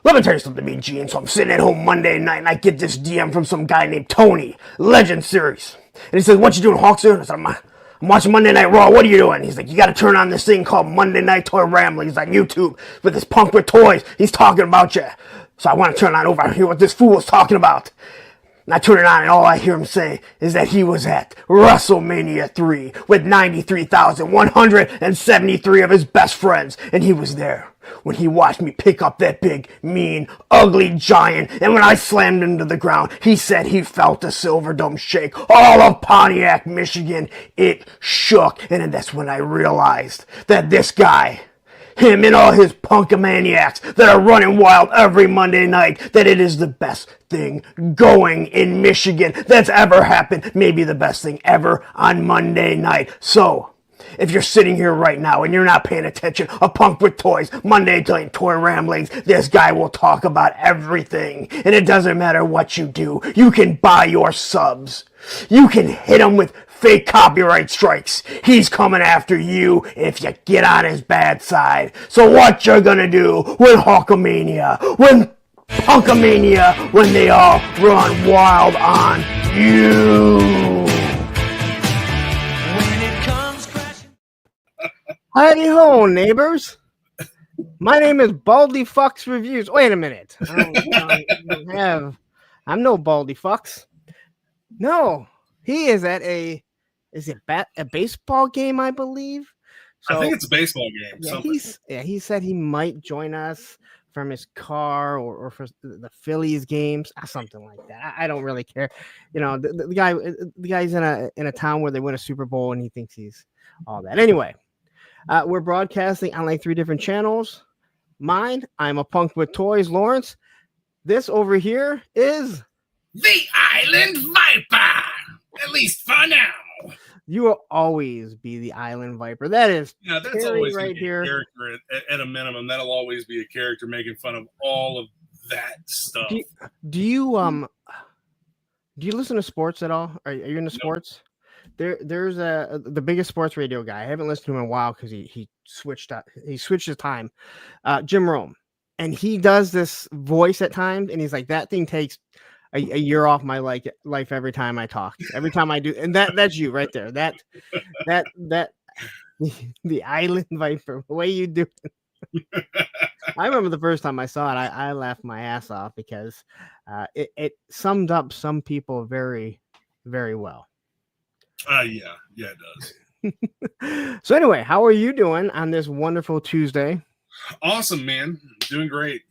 Let me tell you something, Mean Gene. So I'm sitting at home Monday night and I get this DM from some guy named Tony, Legend Series. And he says, what you doing, Hawk, sir? I said, I'm watching Monday Night Raw. What are you doing? He's like, you got to turn on this thing called Monday Night Toy Ramblings on YouTube with this punk with toys. He's talking about you. So I want to turn on over and hear what this fool was talking about. And I turn it on and all I hear him say is that he was at WrestleMania 3 with 93,173 of his best friends. And he was there when he watched me pick up that big, mean, ugly giant. And when I slammed into the ground, he said he felt the Silverdome shake all of Pontiac, Michigan. It shook. And then that's when I realized that this guy, him and all his punkamaniacs that are running wild every Monday night, that it is the best thing going in Michigan that's ever happened. Maybe the best thing ever on Monday night. So, if you're sitting here right now and you're not paying attention, a Punk with Toys, Monday Night Toy Ramblings, this guy will talk about everything. And it doesn't matter what you do. You can buy your subs. You can hit him with fake copyright strikes. He's coming after you if you get on his bad side. So what you're gonna do when Hulkamania, when Punkamania, when they all run wild on you? Howdy ho, neighbors. My name is Baldy Fox Reviews. Wait a minute. I'm no Baldy Fox. No, he is at a baseball game, I believe. So, I think it's a baseball game. He said he might join us from his car or for the Phillies games, something like that. I don't really care. You know, the guy's in a town where they win a Super Bowl and he thinks he's all that. Anyway, we're broadcasting on like 3 different channels. Mine, I'm a Punk with Toys, Lawrence. This over here is the Island Viper, at least for now. You will always be the Island Viper. That is, that's Terry always right here. A character at a minimum. That'll always be a character making fun of all of that stuff. Do you listen to sports at all? Are you into sports? There's the biggest sports radio guy. I haven't listened to him in a while because he switched his time. Jim Rome, and he does this voice at times, and he's like, that thing takes a year off my life every time I talk. Every time I do, and that's you right there. That the Island Viper, the way you do it. I remember the first time I saw it, I laughed my ass off because it summed up some people very, very well. Yeah, it does. So anyway, how are you doing on this wonderful Tuesday? Awesome, man. Doing great.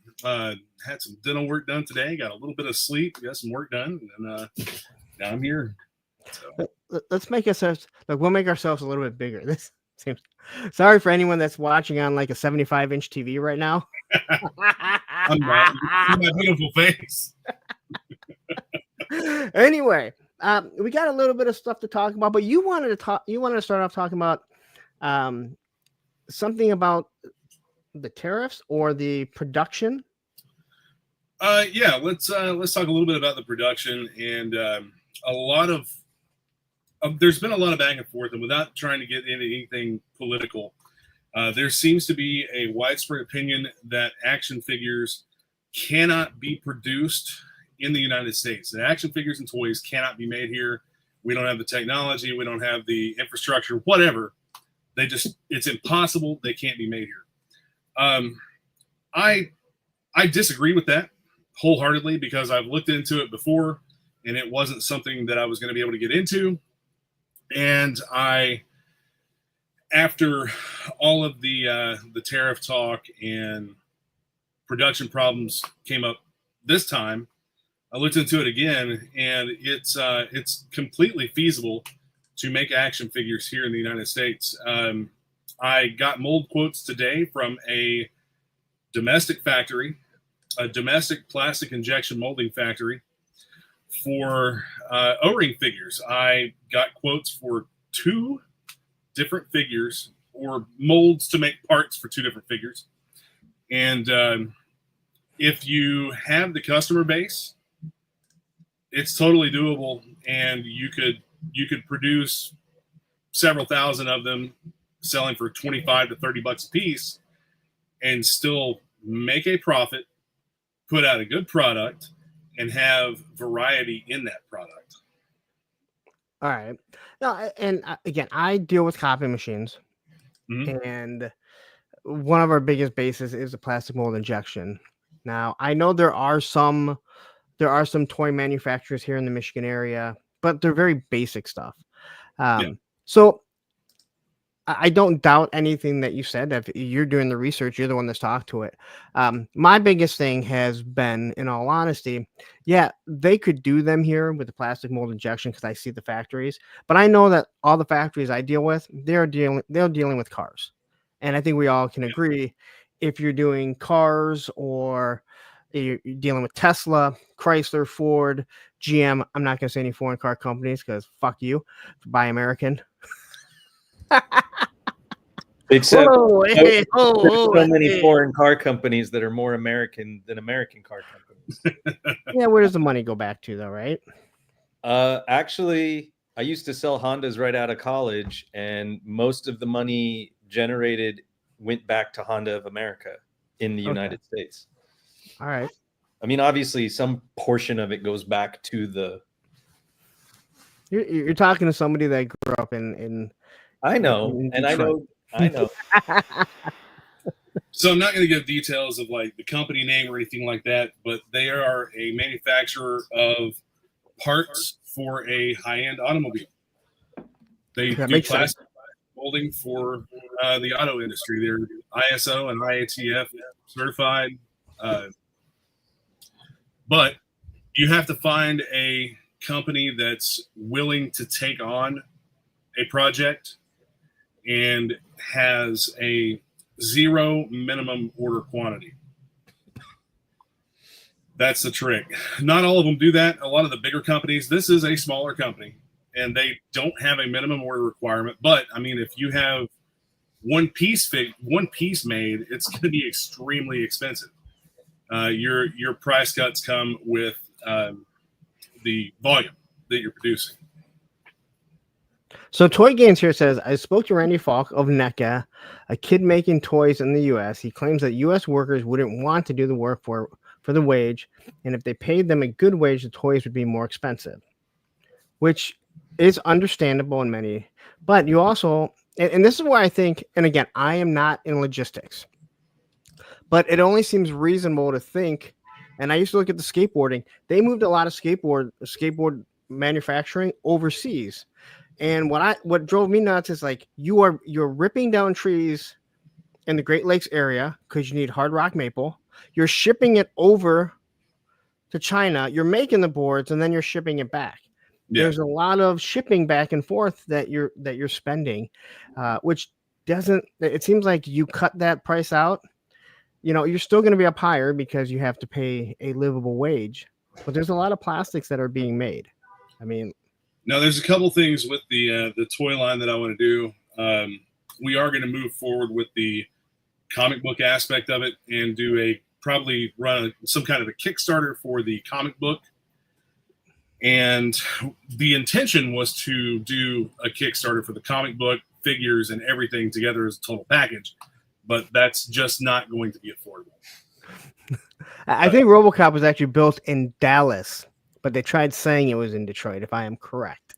Had some dental work done today. Got a little bit of sleep. Got some work done, and now I'm here. So. Let's make ourselves we'll make ourselves a little bit bigger. This seems. Sorry for anyone that's watching on like a 75-inch TV right now. I'm not. My beautiful face. Anyway, we got a little bit of stuff to talk about, but you wanted to start off talking about something about the tariffs or the production. Yeah, let's talk a little bit about the production and a lot of there's been a lot of back and forth, and without trying to get into anything political, there seems to be a widespread opinion that action figures cannot be produced in the United States. The action figures and toys cannot be made here. We don't have the technology. We don't have the infrastructure, whatever. It's impossible. They can't be made here. I disagree with that wholeheartedly because I've looked into it before and it wasn't something that I was going to be able to get into. And after all of the tariff talk and production problems came up this time, I looked into it again, and it's completely feasible to make action figures here in the United States. I got mold quotes today from a domestic factory, a domestic plastic injection molding factory for O-ring figures. I got quotes for 2 different figures or molds to make parts for 2 different figures. And if you have the customer base, it's totally doable, and you could produce several thousand of them selling for $25 to $30 a piece and still make a profit put out a good product and have variety in that product. All right. No, and again, I deal with copy machines, Mhm. and one of our biggest bases is the plastic mold injection. Now, I know there are some toy manufacturers here in the Michigan area, but they're very basic stuff. Yeah. So I don't doubt anything that you said. If you're doing the research, you're the one that's talked to it. My biggest thing has been, in all honesty, yeah, they could do them here with the plastic mold injection because I see the factories, but I know that all the factories I deal with, they're dealing with cars, and I think we all can agree if you're doing cars or you're dealing with Tesla, Chrysler, Ford, GM. I'm not going to say any foreign car companies because fuck you, buy American. Except Hey, there's so many foreign car companies that are more American than American car companies. Yeah, where does the money go back to, though, right? Actually, I used to sell Hondas right out of college, and most of the money generated went back to Honda of America in the United States. All right. I mean, obviously, some portion of it goes back to the. You're talking to somebody that grew up in I know, in and I Detroit. know. So I'm not going to give details of like the company name or anything like that, but they are a manufacturer of parts for a high-end automobile. They do plastic molding for the auto industry. They're ISO and IATF certified, but you have to find a company that's willing to take on a project and has a zero minimum order quantity. That's the trick. Not all of them do that. A lot of the bigger companies, this is a smaller company, and they don't have a minimum order requirement. But I mean, if you have one piece made, it's going to be extremely expensive. Your price cuts come with the volume that you're producing. So Toy Games here says, I spoke to Randy Falk of NECA, a kid making toys in the U.S. He claims that U.S. workers wouldn't want to do the work for the wage, and if they paid them a good wage, the toys would be more expensive, which is understandable in many. But you also, and this is why I think, and again, I am not in logistics, but it only seems reasonable to think, and I used to look at the skateboarding, they moved a lot of skateboard manufacturing overseas. And what drove me nuts is like you're ripping down trees in the Great Lakes area because you need hard rock maple. You're shipping it over to China. You're making the boards and then you're shipping it back. Yeah. There's a lot of shipping back and forth that you're spending, which doesn't. It seems like you cut that price out. You know, you're still going to be up higher because you have to pay a livable wage. But there's a lot of plastics that are being made. I mean. Now, there's a couple things with the toy line that I want to do. We are going to move forward with the comic book aspect of it and probably run some kind of a Kickstarter for the comic book. And the intention was to do a Kickstarter for the comic book, figures, and everything together as a total package. But that's just not going to be affordable. I think RoboCop was actually built in Dallas, but they tried saying it was in Detroit, if I am correct.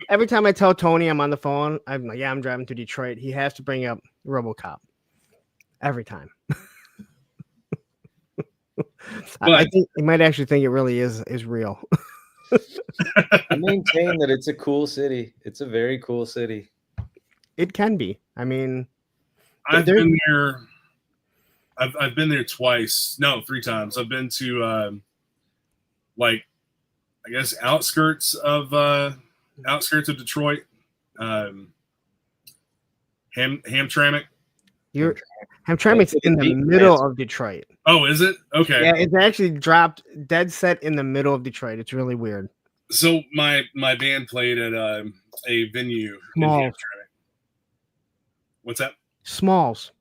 Every time I tell Tony I'm on the phone, I'm like, yeah, I'm driving to Detroit. He has to bring up RoboCop. Every time. I think he might actually think it really is real. I maintain that it's a cool city. It's a very cool city. It can be. I mean, I've been there. I've been there twice. No, 3 times. I've been to I guess outskirts of Detroit. Hamtramck. Hamtramck's in the middle of Detroit. Oh, is it? Okay. Yeah, it's actually dropped dead set in the middle of Detroit. It's really weird. So my band played at a venue in Hamtramck. What's that? Smalls.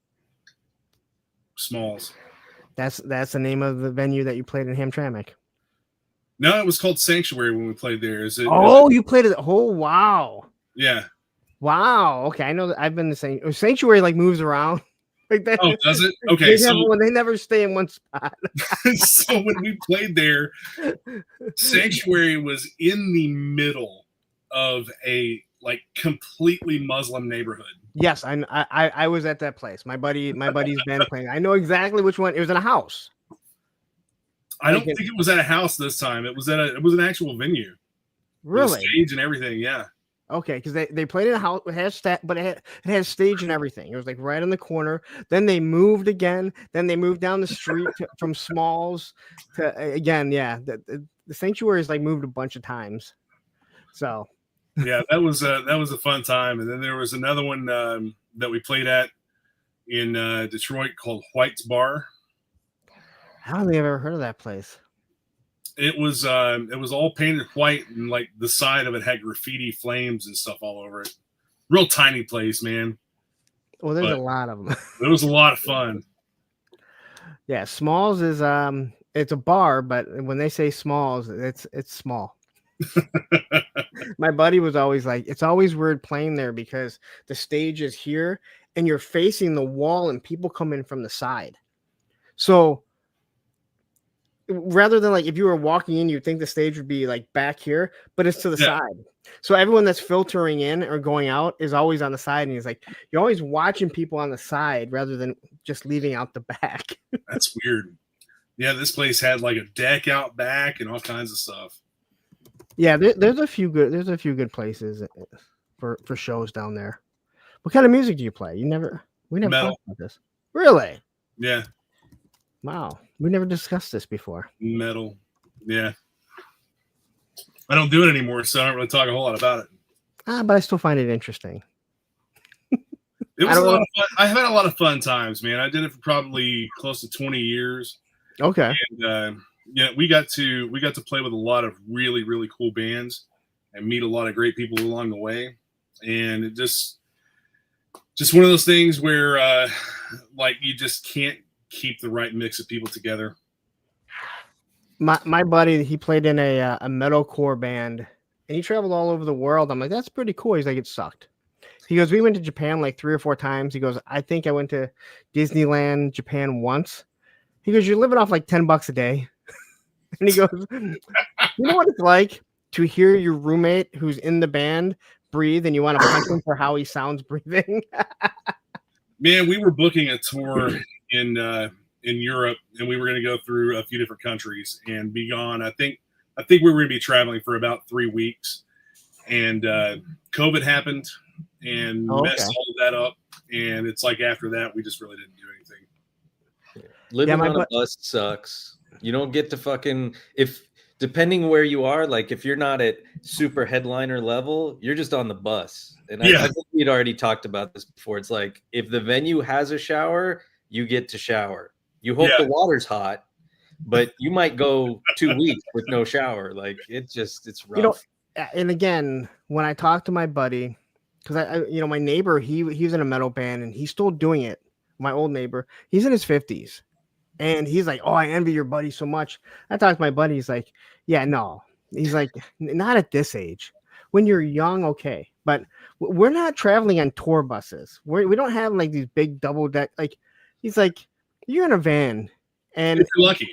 That's the name of the venue that you played in Hamtramck. No, it was called Sanctuary when we played there. You played it. Oh, wow. Yeah. Wow. Okay, I know that I've been the same. Sanctuary like moves around. Like that. Oh, does it? Okay, They never stay in one spot. so when we played there, Sanctuary was in the middle of a like completely Muslim neighborhood. Yes, I was at that place. My buddy's band playing. I know exactly which one. It was in a house. I don't think it was at a house this time. It was an actual venue. Really? With a stage and everything, yeah. Okay, because they played in a house. It had stage and everything. It was like right on the corner. Then they moved again. Then they moved down the street from Smalls to again. Yeah, the Sanctuary's like moved a bunch of times. So yeah, that was a fun time. And then there was another one that we played at in Detroit called White's Bar. I don't think I've ever heard of that place. It was all painted white, and like the side of it had graffiti flames and stuff all over it. Real tiny place, man. Well, there's a lot of them. It was a lot of fun. Yeah, Smalls is it's a bar, but when they say Smalls, it's small. My buddy was always like, it's always weird playing there because the stage is here and you're facing the wall and people come in from the side. So rather than like if you were walking in, you'd think the stage would be like back here, but it's to the side. So everyone that's filtering in or going out is always on the side. And he's like, you're always watching people on the side rather than just leaving out the back. That's weird. Yeah, this place had like a deck out back and all kinds of stuff. Yeah, there's a few good places for shows down there. What kind of music do you play? We never Metal. talked about this. Really? Yeah. Wow. We never discussed this before. Metal. Yeah. I don't do it anymore, so I don't really talk a whole lot about it. But I still find it interesting. It was a lot of fun. I've had a lot of fun times, man. I did it for probably close to 20 years. Okay. And yeah, we got to play with a lot of really, really cool bands and meet a lot of great people along the way. And it just one of those things where like you just can't keep the right mix of people together. My buddy, he played in a metalcore band and he traveled all over the world. I'm like, that's pretty cool. He's like, it sucked. He goes, we went to Japan like 3 or 4 times. He goes, I think I went to Disneyland Japan once. He goes, you're living off like $10 a day. And he goes, you know what it's like to hear your roommate who's in the band breathe and you want to punch him for how he sounds breathing? Man, we were booking a tour in Europe, and we were going to go through a few different countries and be gone. I think we were going to be traveling for about 3 weeks, and COVID happened and messed all of that up. And it's like after that, we just really didn't do anything. Living on a bus sucks. You don't get to fucking depending where you are, like if you're not at super headliner level, you're just on the bus. And I think we'd already talked about this before. It's like if the venue has a shower, you get to shower. You hope the water's hot, but you might go 2 weeks with no shower. Like it's rough. You know, and again, when I talked to my buddy, because I my neighbor, he was in a metal band and he's still doing it. My old neighbor, he's in his 50s. And he's like, oh, I envy your buddy so much. I talked to my buddy. He's like, yeah, no. He's like, not at this age. When you're young, okay. But we're not traveling on tour buses. We don't have like these big double deck. Like, he's like, you're in a van. And if you're lucky.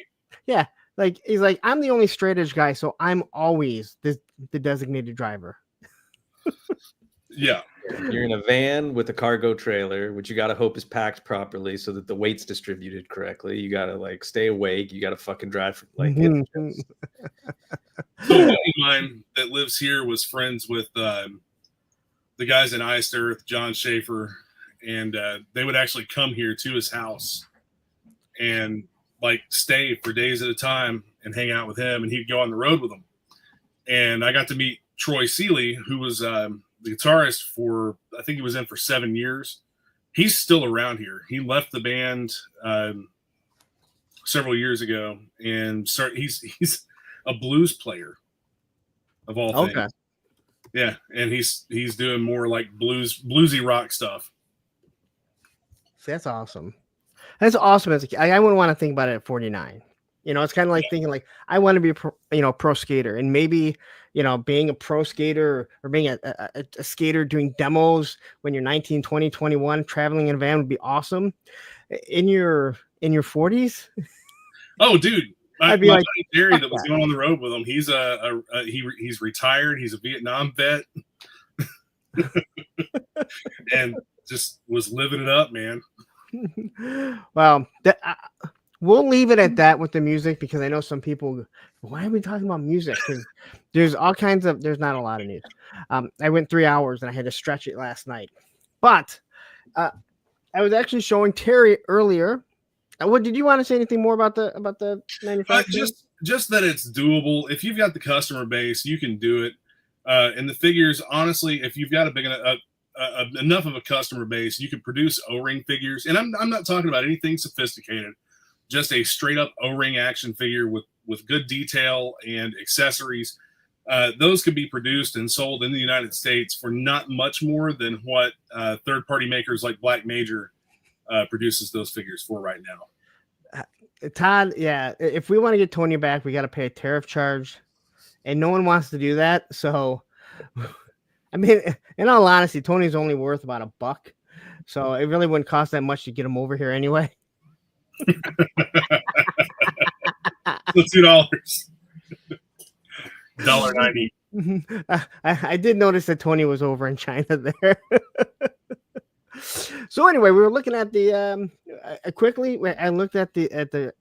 Yeah. Like, he's like, I'm the only straight edge guy. So I'm always the designated driver. Yeah. You're in a van with a cargo trailer, which you got to hope is packed properly so that the weight's distributed correctly. You got to like stay awake. You got to fucking drive. Like, so a buddy of mine that lives here was friends with the guys in Iced Earth, John Schaefer, and they would actually come here to his house and like stay for days at a time and hang out with him, and he'd go on the road with them. And I got to meet Troy Seeley, who was the guitarist for, I think he was in for 7 years. He's still around here. He left the band several years ago and he's a blues player of all things. Okay. Yeah, and he's doing more like bluesy rock stuff. That's awesome. That's awesome. As a kid. I wouldn't want to think about it at 49. You know, it's kind of like thinking like I want to be a pro skater, and maybe being a pro skater or being a skater doing demos when you're 19, 20, 21, traveling in a van would be awesome. In your 40s, oh, dude, I'd be my like, buddy Jerry that was that. going on the road with him. He's he's retired. He's a Vietnam vet, and just was living it up, man. Well, we'll leave it at that with the music, because I know some people, why are we talking about music? Because there's not a lot of news. I went 3 hours and I had to stretch it last night. But I was actually showing Terry earlier. What did you want to say anything more about the manufacturer? Just that it's doable. If you've got the customer base, you can do it. And the figures, honestly, if you've got a big enough of a customer base, you can produce O-ring figures. And I'm not talking about anything sophisticated. Just a straight up O-ring action figure with good detail and accessories. Those can be produced and sold in the United States for not much more than what third-party makers like Black Major produces those figures for right now. Todd, yeah, if we want to get Tony back, we got to pay a tariff charge, and no one wants to do that. So, I mean, in all honesty, Tony's only worth about $1, so it really wouldn't cost that much to get him over here anyway. So $2, $1.90. I did notice that Tony was over in China there. So anyway, we were looking at the quickly. I looked at the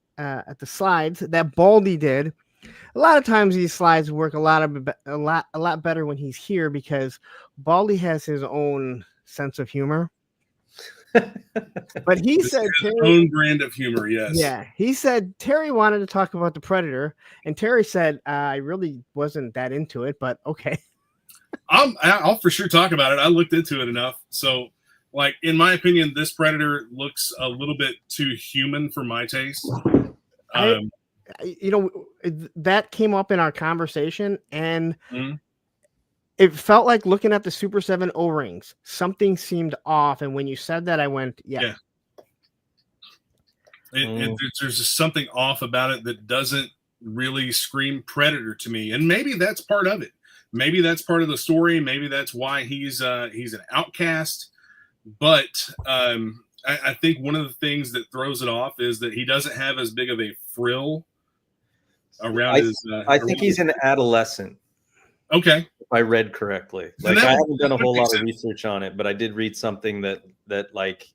slides that Baldy did. A lot of times these slides work a lot better when he's here, because Baldy has his own sense of humor. But he said his own brand of humor, yes. Yeah, he said Terry wanted to talk about the Predator, and Terry said I really wasn't that into it, but okay. I'll for sure talk about it. I looked into it enough. So, like, in my opinion, this Predator looks a little bit too human for my taste. That came up in our conversation, and it felt like looking at the Super 7 O-rings. Something seemed off, and when you said that, I went, yeah. There's just something off about it that doesn't really scream Predator to me, and maybe that's part of it. Maybe that's part of the story. Maybe that's why he's an outcast. But I think one of the things that throws it off is that he doesn't have as big of a frill around his. I think he's an adolescent. Okay. If I read correctly. Like, I haven't done a whole lot of research on it, but I did read something that like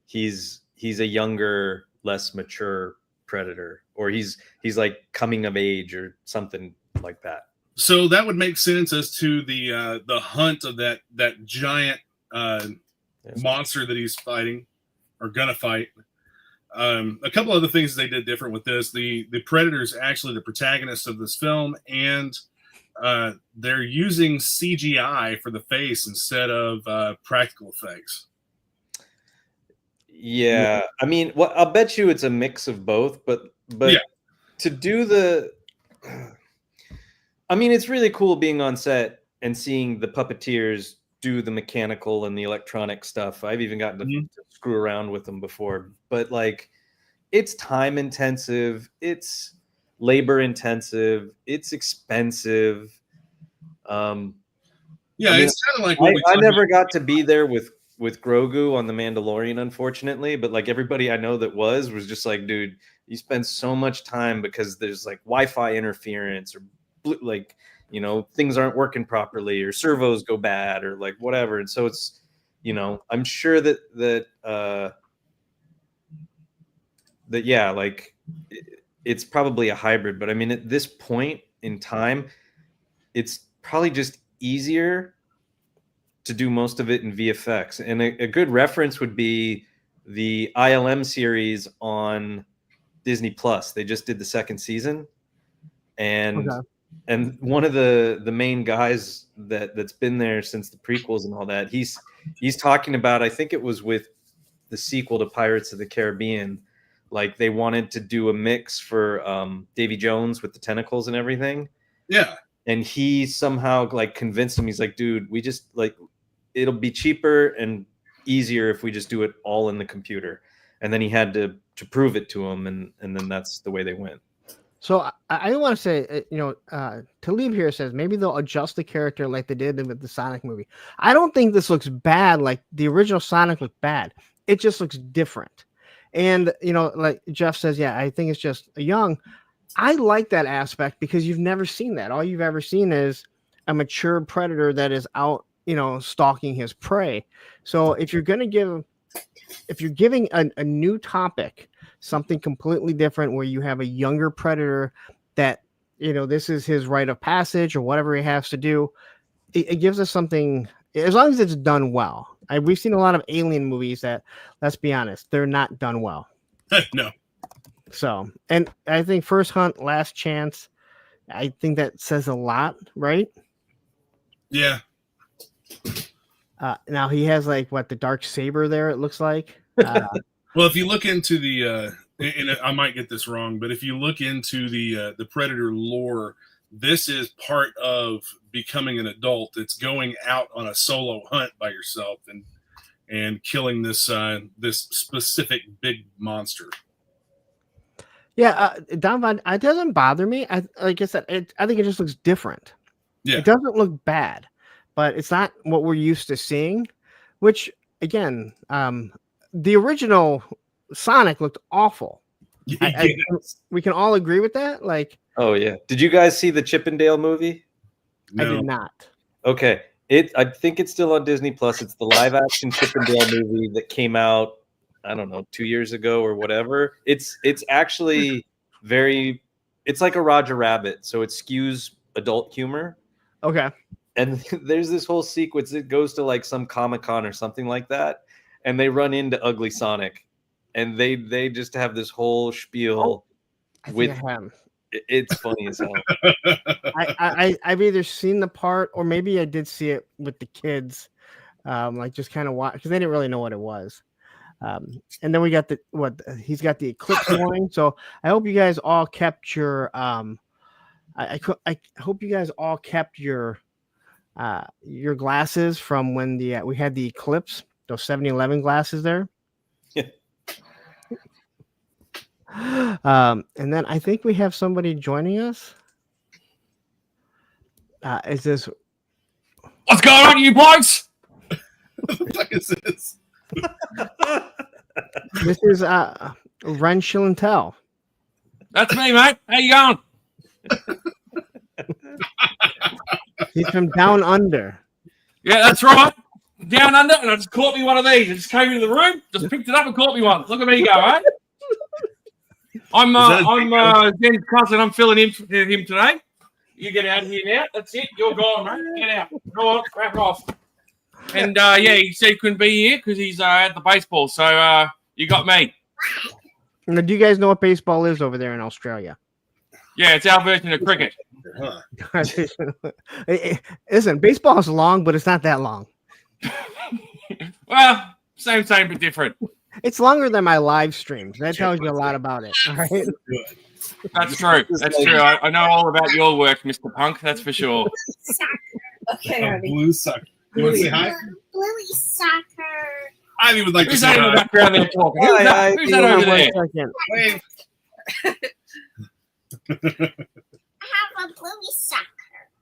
he's a younger, less mature Predator, or he's like coming of age or something like that. So that would make sense as to the hunt of that giant monster that he's fighting or gonna fight. A couple other things they did different with this. The Predator is actually the protagonist of this film, and they're using CGI for the face instead of practical effects. Yeah, I mean, I'll bet you it's a mix of both, but yeah. To do I mean, it's really cool being on set and seeing the puppeteers do the mechanical and the electronic stuff. I've even gotten to screw around with them before, but like, it's time intensive, it's labor intensive, it's expensive. It's kind of like I never got to be there with Grogu on The Mandalorian, unfortunately, but like everybody I know that was just like, dude, you spend so much time because there's like Wi-Fi interference, or like, things aren't working properly, or servos go bad, or like whatever. And so it's, I'm sure that yeah, like it's probably a hybrid, but I mean, at this point in time, it's probably just easier to do most of it in VFX. And a good reference would be the ILM series on Disney Plus. They just did the second season, and one of the main guys that's been there since the prequels and all that, he's talking about, I think it was with the sequel to Pirates of the Caribbean, like they wanted to do a mix for Davy Jones with the tentacles and everything. Yeah. And he somehow like convinced him. He's like, dude, we just like, it'll be cheaper and easier if we just do it all in the computer. And then he had to prove it to him, and then that's the way they went. So I want to say, Talib here says maybe they'll adjust the character like they did with the Sonic movie. I don't think this looks bad. Like the original Sonic looked bad. It just looks different. And like Jeff says, yeah, I think it's just young. I like that aspect because you've never seen that. All you've ever seen is a mature predator that is out, stalking his prey. So if you're giving a new topic, something completely different where you have a younger predator that this is his rite of passage or whatever he has to do, it gives us something, as long as it's done well. We've seen a lot of alien movies that, let's be honest, they're not done well. No. So, and I think First Hunt, Last Chance, I think that says a lot, right? Yeah. Now he has the dark saber there, it looks like. Well, if you look into the, and I might get this wrong, but if you look into the Predator lore, this is part of becoming an adult. It's going out on a solo hunt by yourself and killing this specific big monster. Yeah, Don Von, it doesn't bother me. Like I said, I think it just looks different. Yeah. It doesn't look bad, but it's not what we're used to seeing. Which again, the original Sonic looked awful. We can all agree with that. Like, oh yeah, did you guys see the Chippendale movie? No. I did not. Okay, I think it's still on Disney Plus. It's the live action Chippendale movie that came out, I don't know, 2 years ago or whatever. It's actually it's like a Roger Rabbit, so it skews adult humor. Okay. And there's this whole sequence. It goes to like some Comic-Con or something like that, and they run into Ugly Sonic, and they just have this whole spiel with. It's funny as hell. I've either seen the part or maybe I did see it with the kids, like just kind of watch because they didn't really know what it was. And then we got he's got the eclipse warning. So I hope you guys all kept your I hope you guys all kept your glasses from when we had the eclipse, those 7-Eleven glasses there. Yeah. And then I think we have somebody joining us. Is this what's going on, you blokes? What the fuck is this? This is Ren Chilantel. That's me, mate. How you going? He's from Down Under. Yeah, that's right. Down under, and I just caught me one of these. I just came into the room, just picked it up and caught me one. Look at me go, right? I'm Jen's cousin. I'm filling in for him today. You get out of here now. That's it. You're gone, mate. Get out. Go on, crack off. And yeah, he said he couldn't be here because he's at the baseball. So you got me. Now, do you guys know what baseball is over there in Australia? Yeah, it's our version of cricket. Huh. Listen, baseball is long, but it's not that long. Well, same, but different. It's longer than my live streams. That tells you a lot about it. All right. That's true. That's true. I know all about your work, Mr. Punk. That's for sure. Okay, Blue sucker. You want to say hi? Bluey soccer. I would like to Who's say that in the hi. background there talking? Who's that, who's that over there? Wave. I have a Bluey soccer.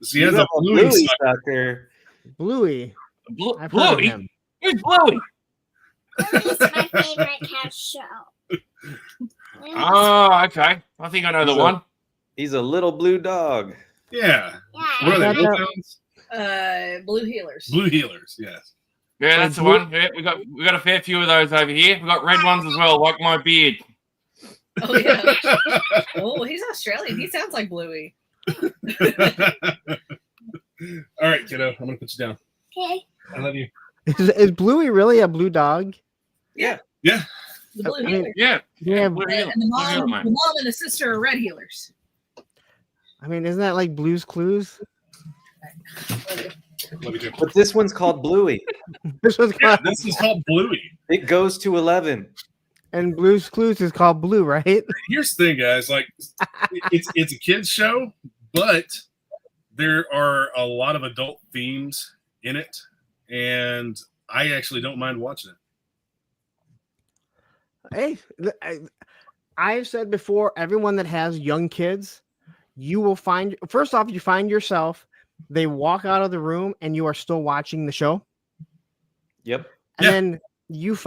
She has a Bluey sucker. sucker. Bluey. I've heard of Bluey? him. Who's Bluey? Bluey's my favorite cat show. Oh, okay. I think I know the one. He's a little blue dog. Yeah. Yeah. What are they? Yeah. Wolfhounds? Blue healers. Blue healers. Yes. Yeah, that's the one. Yeah, we got a fair few of those over here. We got red ones as well, like my beard. Oh yeah. Oh, he's Australian. He sounds like Bluey. All right, kiddo. I'm gonna put you down. Okay. I love you. Is Bluey really a blue dog? Yeah. The blue I mean, healers. Yeah. Yeah. Blue healer. And the Blue healer, mate. mom and the sister are red healers. I mean, isn't that like Blue's Clues? Love you too. But this one's called Bluey. This was Yeah, called, this is called Bluey. It goes to 11. and Blue's Clues is called Blue, right? Here's the thing, guys. Like, it's a kids show, but there are a lot of adult themes in it, and I actually don't mind watching it. Hey, I've said before, everyone that has young kids, you will find, first off, you find yourself, they walk out of the room and you are still watching the show. Yep. And then you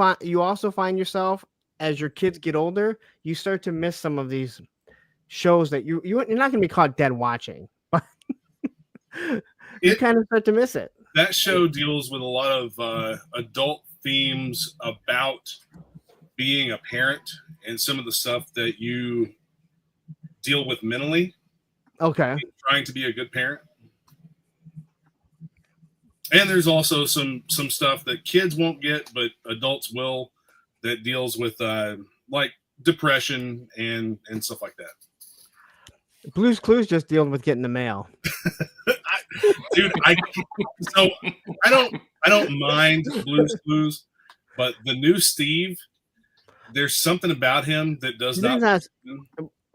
also find yourself, as your kids get older, you start to miss some of these shows that you're not going to be caught dead watching, but you kind of start to miss it. That show deals with a lot of adult themes about being a parent and some of the stuff that you deal with mentally. Okay. Trying to be a good parent. And there's also some stuff that kids won't get, but adults will, that deals with like depression and stuff like that. Blue's Clues just dealing with getting the mail. I don't mind Blue's Clues, but the new Steve, there's something about him that does not.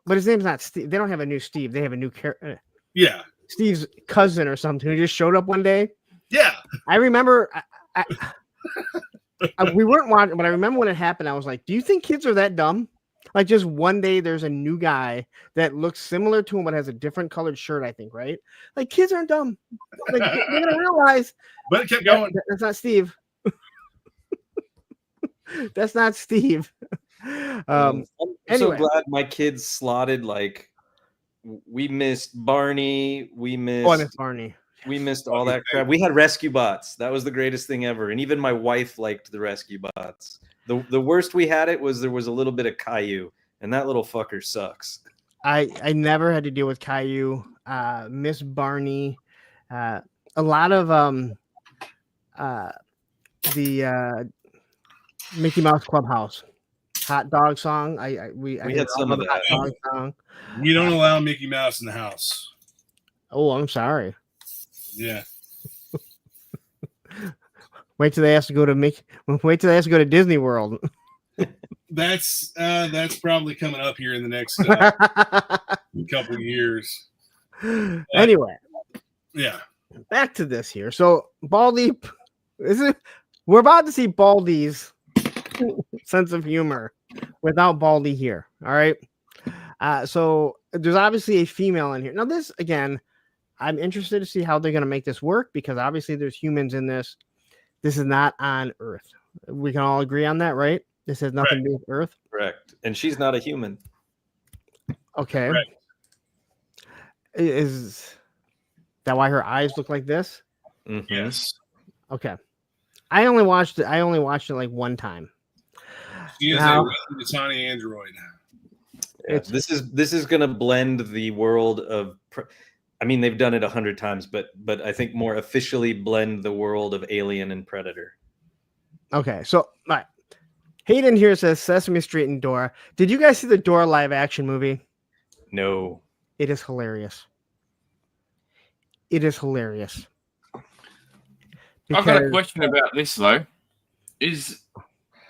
But his name's not Steve. They don't have a new Steve. They have a new character. Yeah, Steve's cousin or something who just showed up one day. Yeah, I remember. We weren't watching, but I remember when it happened. I was like, "Do you think kids are that dumb?" Like, just one day, there's a new guy that looks similar to him, but has a different colored shirt. I think, right? Like, kids aren't dumb. Like, they're gonna realize. But it kept going. That's not Steve. That's not Steve. I'm anyway. so glad my kids slotted. Like, we missed Barney. We missed. I miss Barney. We missed all that crap. We had rescue bots. That was the greatest thing ever. And even my wife liked the rescue bots. The worst we had it was there was a little bit of Caillou, and that little fucker sucks. I never had to deal with Caillou. Miss Barney. A lot of the Mickey Mouse Clubhouse hot dog song. We had some of that. Hot dog song. We don't allow Mickey Mouse in the house. Oh, I'm sorry. Yeah. Wait till they have to go to Wait till they have to go to Disney World. That's probably coming up here in the next couple of years. Anyway, yeah. Back to this here. So Baldy, we're about to see Baldy's sense of humor without Baldy here. All right. So there's obviously a female in here. Now this again, I'm interested to see how they're going to make this work because obviously there's humans in this. This is not on Earth. We can all agree on that, right? This has nothing to do with Earth. Correct. And she's not a human. Okay. Correct. Is that why her eyes look like this? Mm-hmm. Yes. Okay. I only watched it like one time. She is a tiny android. Yeah, this is going to blend the world of. I mean, they've done it 100 times, but I think more officially blend the world of Alien and Predator. Okay, so all right. Hayden here says Sesame Street and Dora. Did you guys see the Dora live action movie? No. It is hilarious. It is hilarious. I've got a question about this though.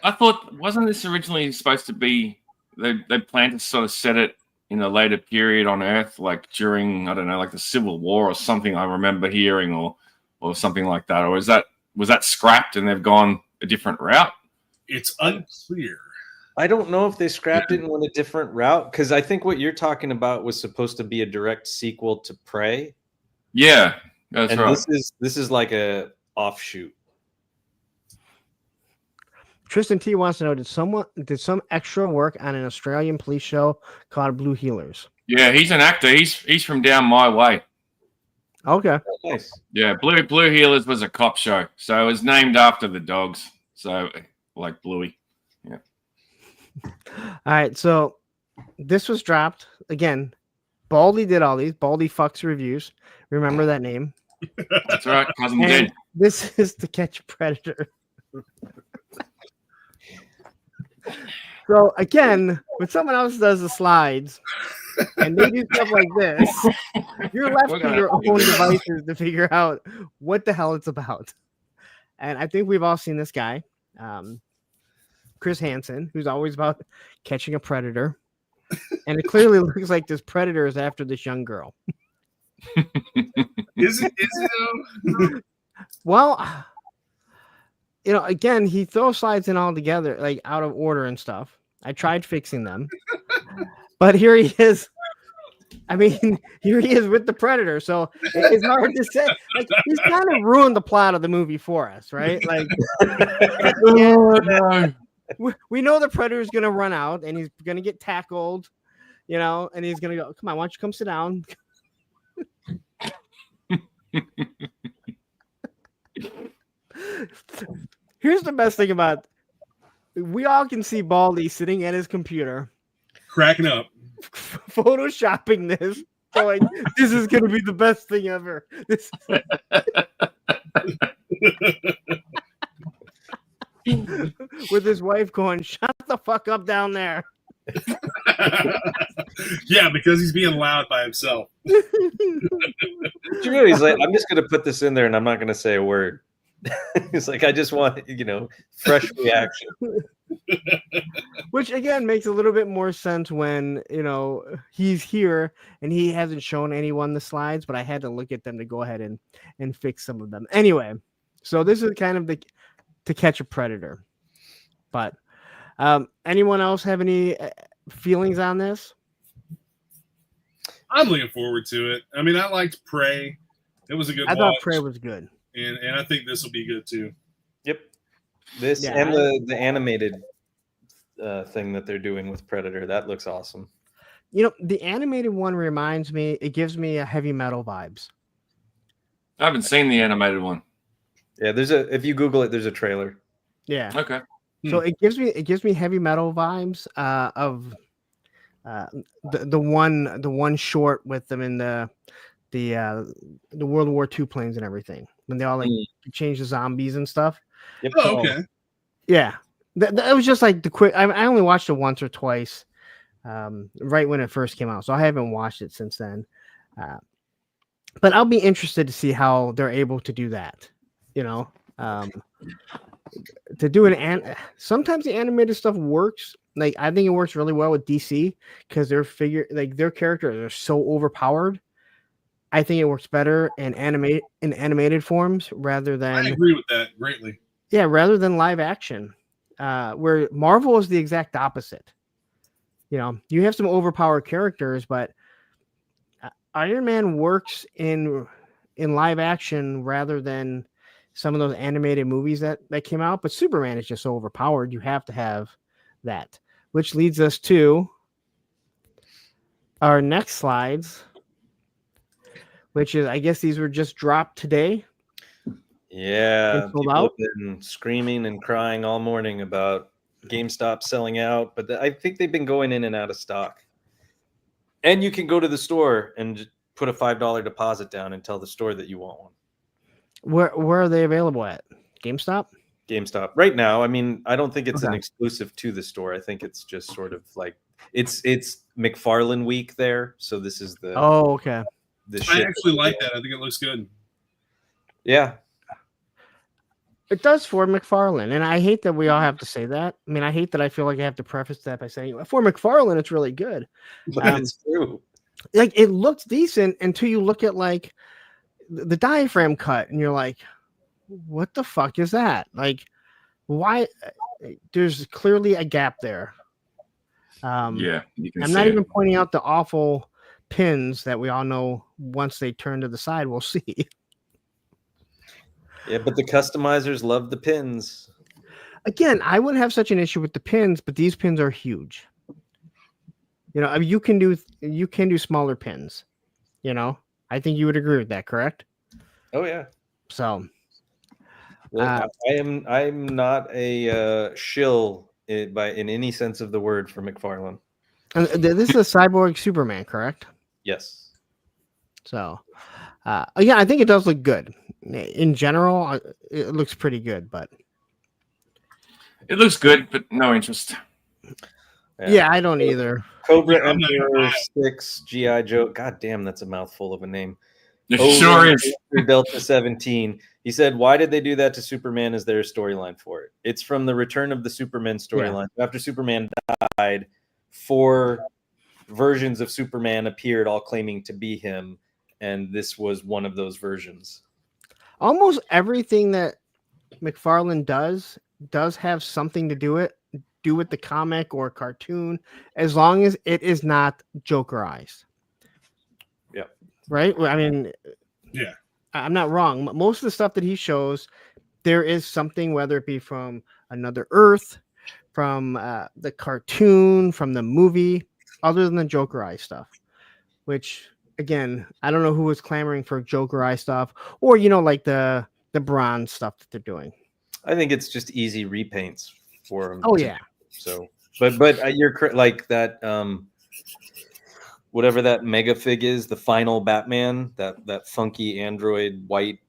Wasn't this originally supposed to be they planned to sort of set it in a later period on Earth, like during, I don't know, like the Civil War or something I remember hearing or something like that? Or was that scrapped and they've gone a different route? It's unclear. I don't know if they scrapped it and went a different route because I think what you're talking about was supposed to be a direct sequel to Prey. Yeah, that's right. This is like a offshoot. Tristan T wants to know: did some extra work on an Australian police show called Blue Heelers? Yeah, he's an actor. He's from down my way. Okay. Nice. Yeah, Blue Heelers was a cop show, so it was named after the dogs. So like Bluey. Yeah. All right, so this was dropped again. Baldy did all these. Baldy fucks reviews. Remember that name? That's right, cousin and Jen. This is To Catch a Predator. So again, when someone else does the slides and they do stuff like this, you're left to your own devices to figure out what the hell it's about. And I think we've all seen this guy, Chris Hansen, who's always about catching a predator. And it clearly looks like this predator is after this young girl. Is it though? Well, you know, again, he throws slides in all together, like out of order and stuff. I tried fixing them. But here he is. I mean, here he is with the Predator. So it's hard to say. Like, he's kind of ruined the plot of the movie for us, right? Like, we know the Predator's going to run out and he's going to get tackled, and he's going to go, come on, why don't you come sit down? Here's the best thing about it. We all can see Baldy sitting at his computer, cracking up, photoshopping this, going, this is going to be the best thing ever. This with his wife going, shut the fuck up down there. Yeah, because he's being loud by himself. He's like, I'm just going to put this in there and I'm not going to say a word. He's like, I just want, fresh reaction. Which again makes a little bit more sense when he's here and he hasn't shown anyone the slides, but I had to look at them to go ahead and fix some of them. Anyway, so this is kind of the To Catch a Predator. But anyone else have any feelings on this? I'm looking forward to it. I mean, I liked Prey. It was a good. I thought Prey was good. And I think this will be good too. Yep. This and the animated thing that they're doing with Predator, that looks awesome. The animated one reminds me, it gives me a Heavy Metal vibes. I haven't seen the animated one. Yeah, if you Google it, there's a trailer. Yeah. Okay. So it gives me Heavy Metal vibes of the one short with them in the World War II planes and everything, when they all change the zombies and stuff. Yep. Oh, okay. Yeah, that was just like the quick. I only watched it once or twice, right when it first came out, so I haven't watched it since then. But I'll be interested to see how they're able to do that. To do sometimes the animated stuff works. Like, I think it works really well with DC because their characters are so overpowered. I think it works better in animated forms rather than. I agree with that greatly. Yeah, rather than live action, where Marvel is the exact opposite. You have some overpowered characters, but Iron Man works in live action rather than some of those animated movies that came out. But Superman is just so overpowered. You have to have that, which leads us to our next slides, which is, I guess these were just dropped today. Yeah, people have been screaming and crying all morning about GameStop selling out, but I think they've been going in and out of stock. And you can go to the store and put a $5 deposit down and tell the store that you want one. Where are they available at? GameStop? GameStop right now. I mean, I don't think it's an exclusive to the store. I think it's just sort of like it's McFarlane week there. So this is the okay. I actually like that. I think it looks good. Yeah. It does for McFarlane, and I hate that we all have to say that. I mean, I hate that I feel like I have to preface that by saying, for McFarlane, it's really good. But it's true. Like, it looks decent until you look at, like, the diaphragm cut, and you're like, what the fuck is that? Like, why? There's clearly a gap there. Yeah, you can I'm not even pointing out the awful pins that we all know once they turn to the side, we'll see. Yeah, but the customizers love the pins. Again, I wouldn't have such an issue with the pins, but these pins are huge. I mean, you can do smaller pins. I think you would agree with that, correct? Oh yeah. So, I'm not a shill in any sense of the word for McFarlane. And this is a cyborg Superman, correct? Yes. So, yeah, I think it does look good. In general, it looks pretty good, but it looks good, but no interest. Yeah, I don't either. Cobra Emperor 6 GI Joe. God damn, that's a mouthful of a name. It sure is. Delta 17. He said, "Why did they do that to Superman? Is there a storyline for it?" It's from the Return of the Superman storyline. Yeah. After Superman died, 4 versions of Superman appeared, all claiming to be him, and this was one of those versions. Almost everything that McFarlane does have something to do do with the comic or cartoon, as long as it is not Jokerized. Yeah. Right. I mean, Yeah. I'm not wrong. Most of the stuff that he shows, there is something, whether it be from another Earth, from the cartoon, from the movie, other than the Jokerized stuff. Which, again, I don't know who was clamoring for Jokerized stuff, or like the bronze stuff that they're doing. I think it's just easy repaints for them. Oh yeah. So, but you're like that. Whatever that mega fig is, the final Batman, that funky android white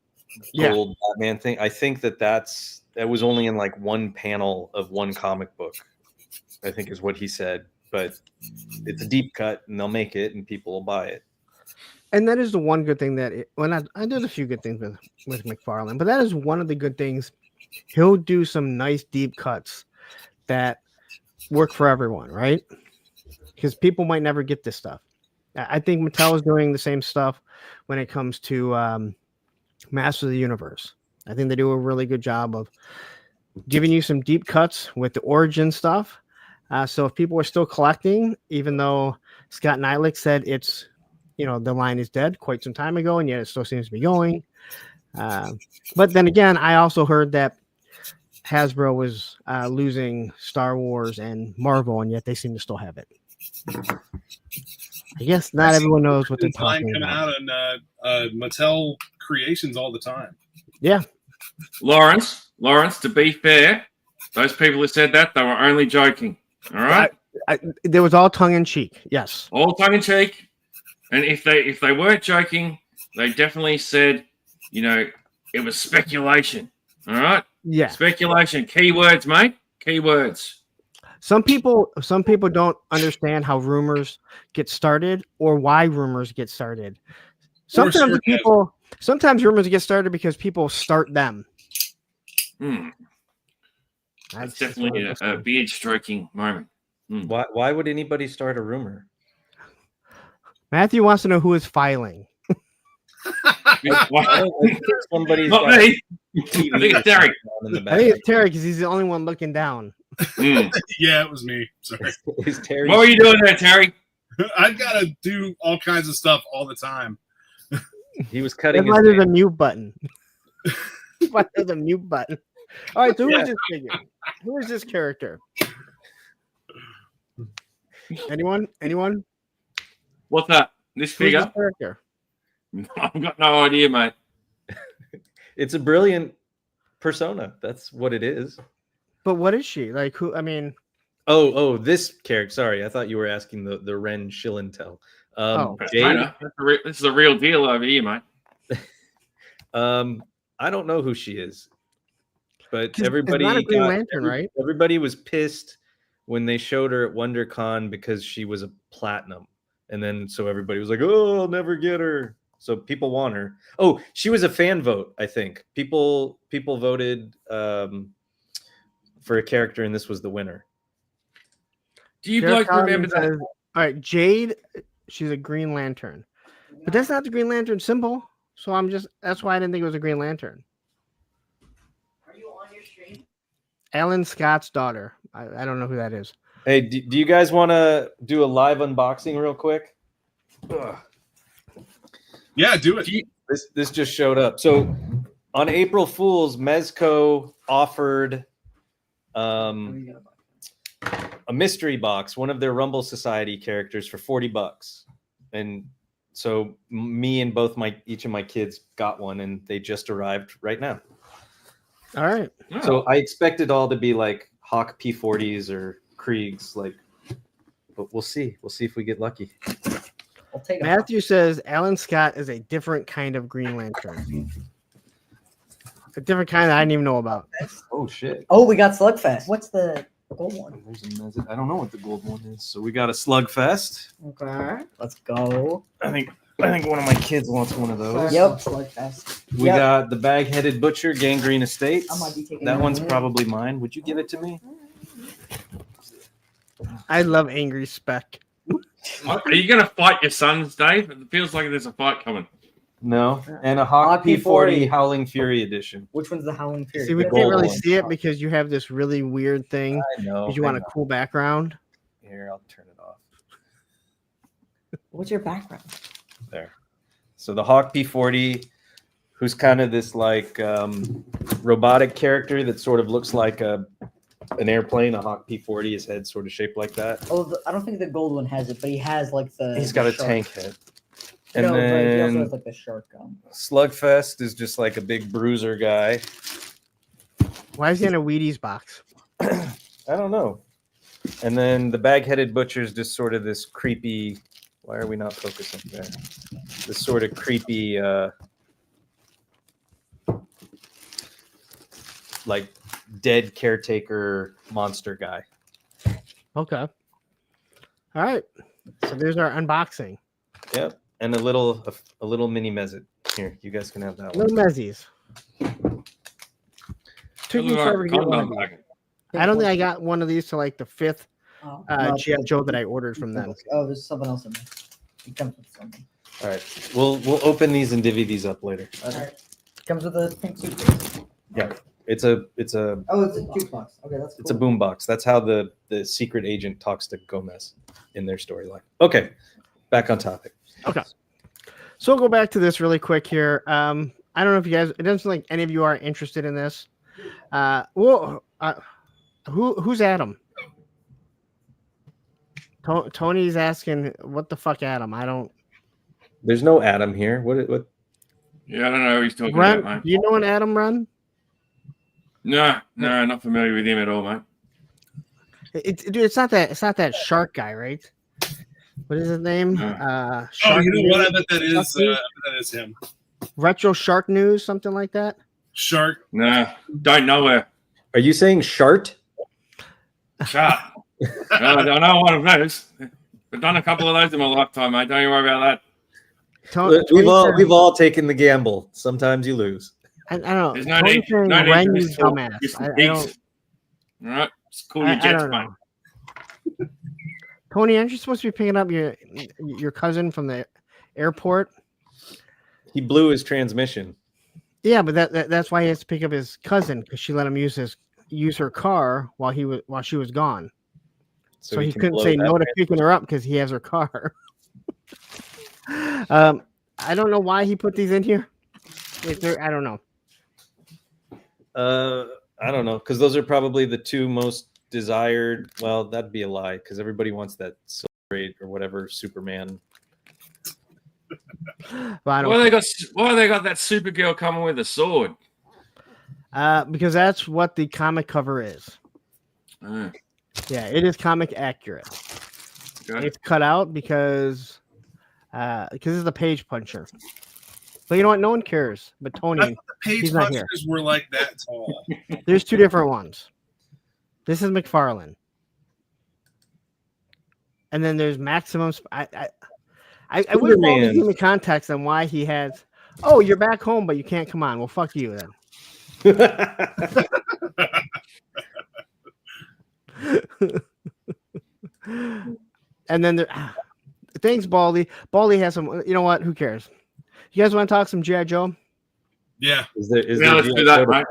gold Batman thing. I think that was only in like one panel of one comic book, I think is what he said. But it's a deep cut, and they'll make it, and people will buy it. And that is the one good thing that there's a few good things with McFarlane, but that is one of the good things. He'll do some nice deep cuts that work for everyone, right? Because people might never get this stuff. I think Mattel is doing the same stuff when it comes to Master of the Universe. I think they do a really good job of giving you some deep cuts with the origin stuff. So if people are still collecting, even though Scott Nylick said it's, the line is dead quite some time ago, and yet it still seems to be going. But then again, I also heard that Hasbro was losing Star Wars and Marvel, and yet they seem to still have it. I guess not everyone knows what they're talking coming about. out on Mattel Creations all the time. Yeah. Lawrence, to be fair, those people who said that, they were only joking. All right? There was all tongue in cheek. Yes. All tongue in cheek. And if they weren't joking, they definitely said, it was speculation. All right? Yeah. Speculation. Keywords, mate. Keywords. Some people don't understand how rumors get started or why rumors get started. Sometimes rumors get started because people start them. That's definitely a beard stroking moment. Why would anybody start a rumor? Matthew wants to know who is filing. Somebody's Not me. I think it's Derek. I think it's Terry because he's the only one looking down. Yeah, it was me. Sorry. What were you doing there, Terry? I've got to do all kinds of stuff all the time. He was cutting. That's why there's a mute button. Why there's a mute button? All right, so who is this figure? Who is this character? Anyone? What's that? This Who's figure? this character? I've got no idea, mate. It's a brilliant persona. That's what it is. But what is she? Like who? I mean, Oh, this character. Sorry, I thought you were asking the Ren Shillentel. Jade. This is a real deal over here, mate. I don't know who she is, but it's not a Green Lantern, right? Everybody was pissed when they showed her at WonderCon because she was a platinum, and then so everybody was like, "Oh, I'll never get her." So people want her. Oh, she was a fan vote, I think. People voted for a character, and this was the winner. Do you bloke remember that? All right, Jade. She's a Green Lantern, but that's not the Green Lantern symbol. So that's why I didn't think it was a Green Lantern. Are you on your stream? Alan Scott's daughter. I don't know who that is. Hey, do you guys want to do a live unboxing real quick? Ugh. Yeah, do it. This just showed up. So on April Fool's, Mezco offered a mystery box, one of their Rumble Society characters, for $40, and so me and each of my kids got one, and they just arrived right now. All right. So I expect it all to be like Hawk P40s or Kriegs, but we'll see. We'll see if we get lucky. I'll take Matthew says Alan Scott is a different kind of Green Lantern. A different kind I didn't even know about. Oh shit! Oh, we got Slugfest. What's the gold one? I don't know what the gold one is. So we got a Slugfest. Okay, let's go. I think one of my kids wants one of those. Yep, Slugfest. We got the Bag-Headed Butcher, Gangrene Estates. I might be taking That one's one. probably mine. Would you give it to me? I love Angry Speck. Are you going to fight your sons, Dave? It feels like there's a fight coming. No, and a Hawk P40 Howling Fury edition. Which one's the Howling Fury? See, we The can't gold really one. see it because you have this really weird thing. I know. Because you want a cool background. Here, I'll turn it off. What's your background? There. So the Hawk P40, who's kind of this like robotic character that sort of looks like an airplane. A Hawk P40, his head sort of shaped like that. Oh, I don't think the gold one has it, but he has like the. He's got a shark. tank head. And No, but he also then has like the shark gun. Slugfest is just like a big bruiser guy. Why is he in a Wheaties box? I don't know. And then the bag-headed butcher is just sort of this creepy. Why are we not focusing there? This sort of creepy, like dead caretaker monster guy. Okay. All right. So there's our unboxing. Yep. And a little mini mezzet. Here, you guys can have that one. Little mezzies. Took me forever to get one. of these. I don't think I got one of these till like the 5th Oh, no, G.I. Joe that I ordered from them. Oh, there's something else in there. It comes with something. All right. We'll open these and divvy these up later. All right. It comes with a pink suitcase. Yeah. It's a Oh, it's a jukebox. Okay, that's cool. it's a boombox. That's how the secret agent talks to Gomez in their storyline. Okay. Back on topic. Okay. So we'll go back to this really quick here. I don't know if you guys, it doesn't seem like any of you are interested in this. Who's Adam? Tony's asking, what the fuck, Adam? I don't. There's no Adam here. What? Yeah, I don't know who he's talking about, Run, mate. you know an Adam Run? No, not familiar with him at all, mate. Dude, it's not that shark guy, right? What is his name? Oh, Shark you know what? I News? bet that is him. Retro Shark News, something like that. Shark. No, don't know her. Are you saying Shart? Shut. No, I don't know one of those. I've done a couple of those in my lifetime, mate. Don't you worry about that. We've all taken the gamble. Sometimes you lose. I don't know. There's no Tony's need. saying No need Ren, for you this talk. dumbass. This I is don't. gigs. All right, it's cool. I Your jets, don't mate. know. Tony, aren't you supposed to be picking up your cousin from the airport? He blew his transmission. Yeah, but that's why he has to pick up his cousin because she let him use her car while she was gone. So he can couldn't blow say that no to picking her up because he has her car. I don't know why he put these in here. I don't know. I don't know, because those are probably the two most desired. Well, that'd be a lie, because everybody wants that Silver Age or whatever Superman. But I don't. Why they got that Supergirl coming with a sword? Because that's what the comic cover is. Oh, Yeah, it is comic accurate. okay. It's cut out because it's a page puncher. But you know what? No one cares. But I Tony, thought the page he's not here. punchers were like that tall. There's two different ones. This is McFarlane. And then there's Maximum. I wish Paul would give me context on why he has. Oh, you're back home, but you can't come on. Well, fuck you then. And then thanks, Baldy. Baldy has some. You know what? Who cares? You guys want to talk some G.I. Joe? Yeah. Let's do that, right?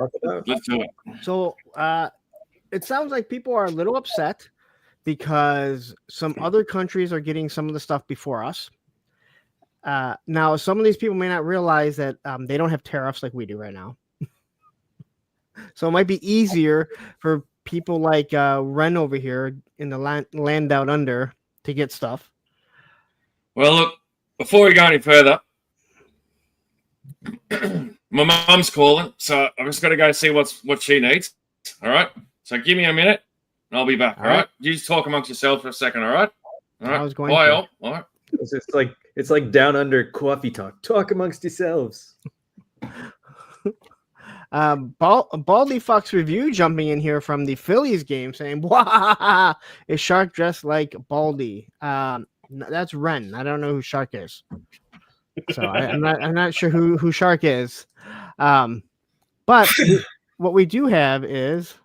Let's do it. So it sounds like people are a little upset because some other countries are getting some of the stuff before us. Now, some of these people may not realize that they don't have tariffs like we do right now. So it might be easier for people like Ren over here in the land out under to get stuff. Well, look, before we go any further, my mum's calling, so I've just got to go see what she needs. All right. So give me a minute, and I'll be back. All right. You just talk amongst yourselves for a second. All right. All right. I was going Bye, to. all. All right. It's like down under coffee talk. Talk amongst yourselves. Baldy Fox Review jumping in here from the Phillies game saying, "Wow, is Shark dressed like Baldy?" That's Ren. I don't know who Shark is, so I'm not sure who Shark is. But what we do have is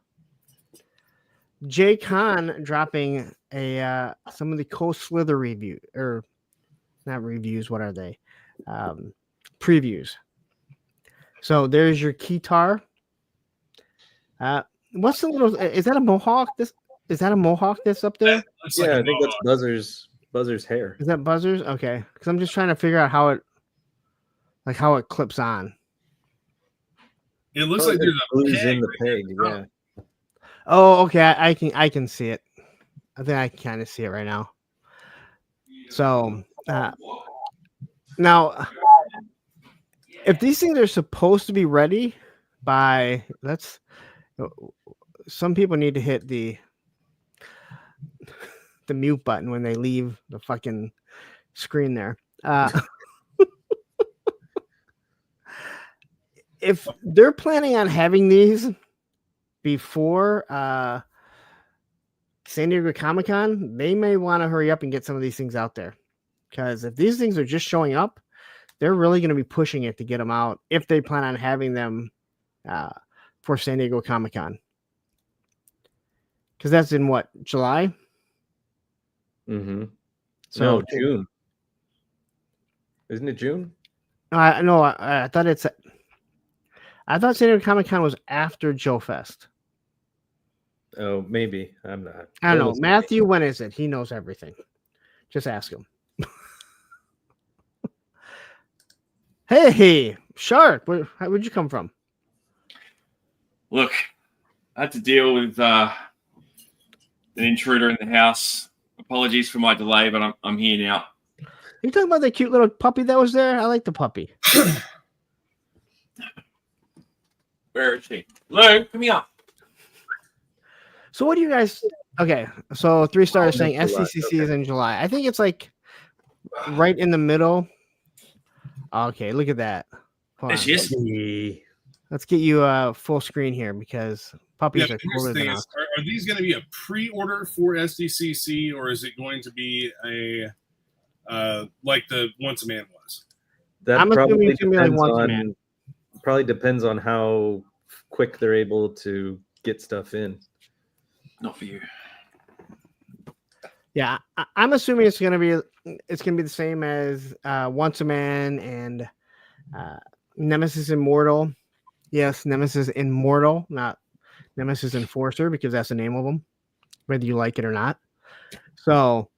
Jay Khan dropping some of the Coast Slither review or not reviews. What are they? previews. So there's your guitar. What's the little? Is that a mohawk? Is that a mohawk that's up there? Yeah, I think that's Buzzer's hair. Is that Buzzer's? Okay, because I'm just trying to figure out how it clips on. It looks like there's a glues peg in the peg. Yeah. Oh, okay. I can see it. I think I can kind of see it right now. So now, if these things are supposed to be ready by, some people need to hit the mute button when they leave the fucking screen there. If they're planning on having these before San Diego Comic-Con, they may want to hurry up and get some of these things out there. Because if these things are just showing up, they're really going to be pushing it to get them out if they plan on having them for San Diego Comic-Con. Because that's in what, July? Mm-hmm. So, no, June. Isn't it June? No, I thought I thought San Diego Comic-Con was after Joe Fest. Oh, maybe. I'm not. I don't know. Matthew, when is it? He knows everything. Just ask him. Hey, Shark, where'd you come from? Look, I had to deal with an intruder in the house. Apologies for my delay, but I'm here now. You talking about the cute little puppy that was there? I like the puppy. Where is she? Lou, come here. So what do you guys? Okay, so 3 stars saying July, SCCC is in July. I think it's like right in the middle. Okay, look at that. Hold There on. she is. Let's get you full screen here because puppies Yeah, are here's cooler the than thing us. is, are these going to be a pre-order for SDCC, or is it going to be a like the Once a Man was? That I'm assuming probably it's gonna be like depends Once a on Man. probably depends on how quick they're able to get stuff in. Not for you. Yeah, I'm assuming it's gonna be the same as Once a Man and Nemesis Immortal. Yes, Nemesis Immortal, not Nemesis Enforcer, because that's the name of them, whether you like it or not. So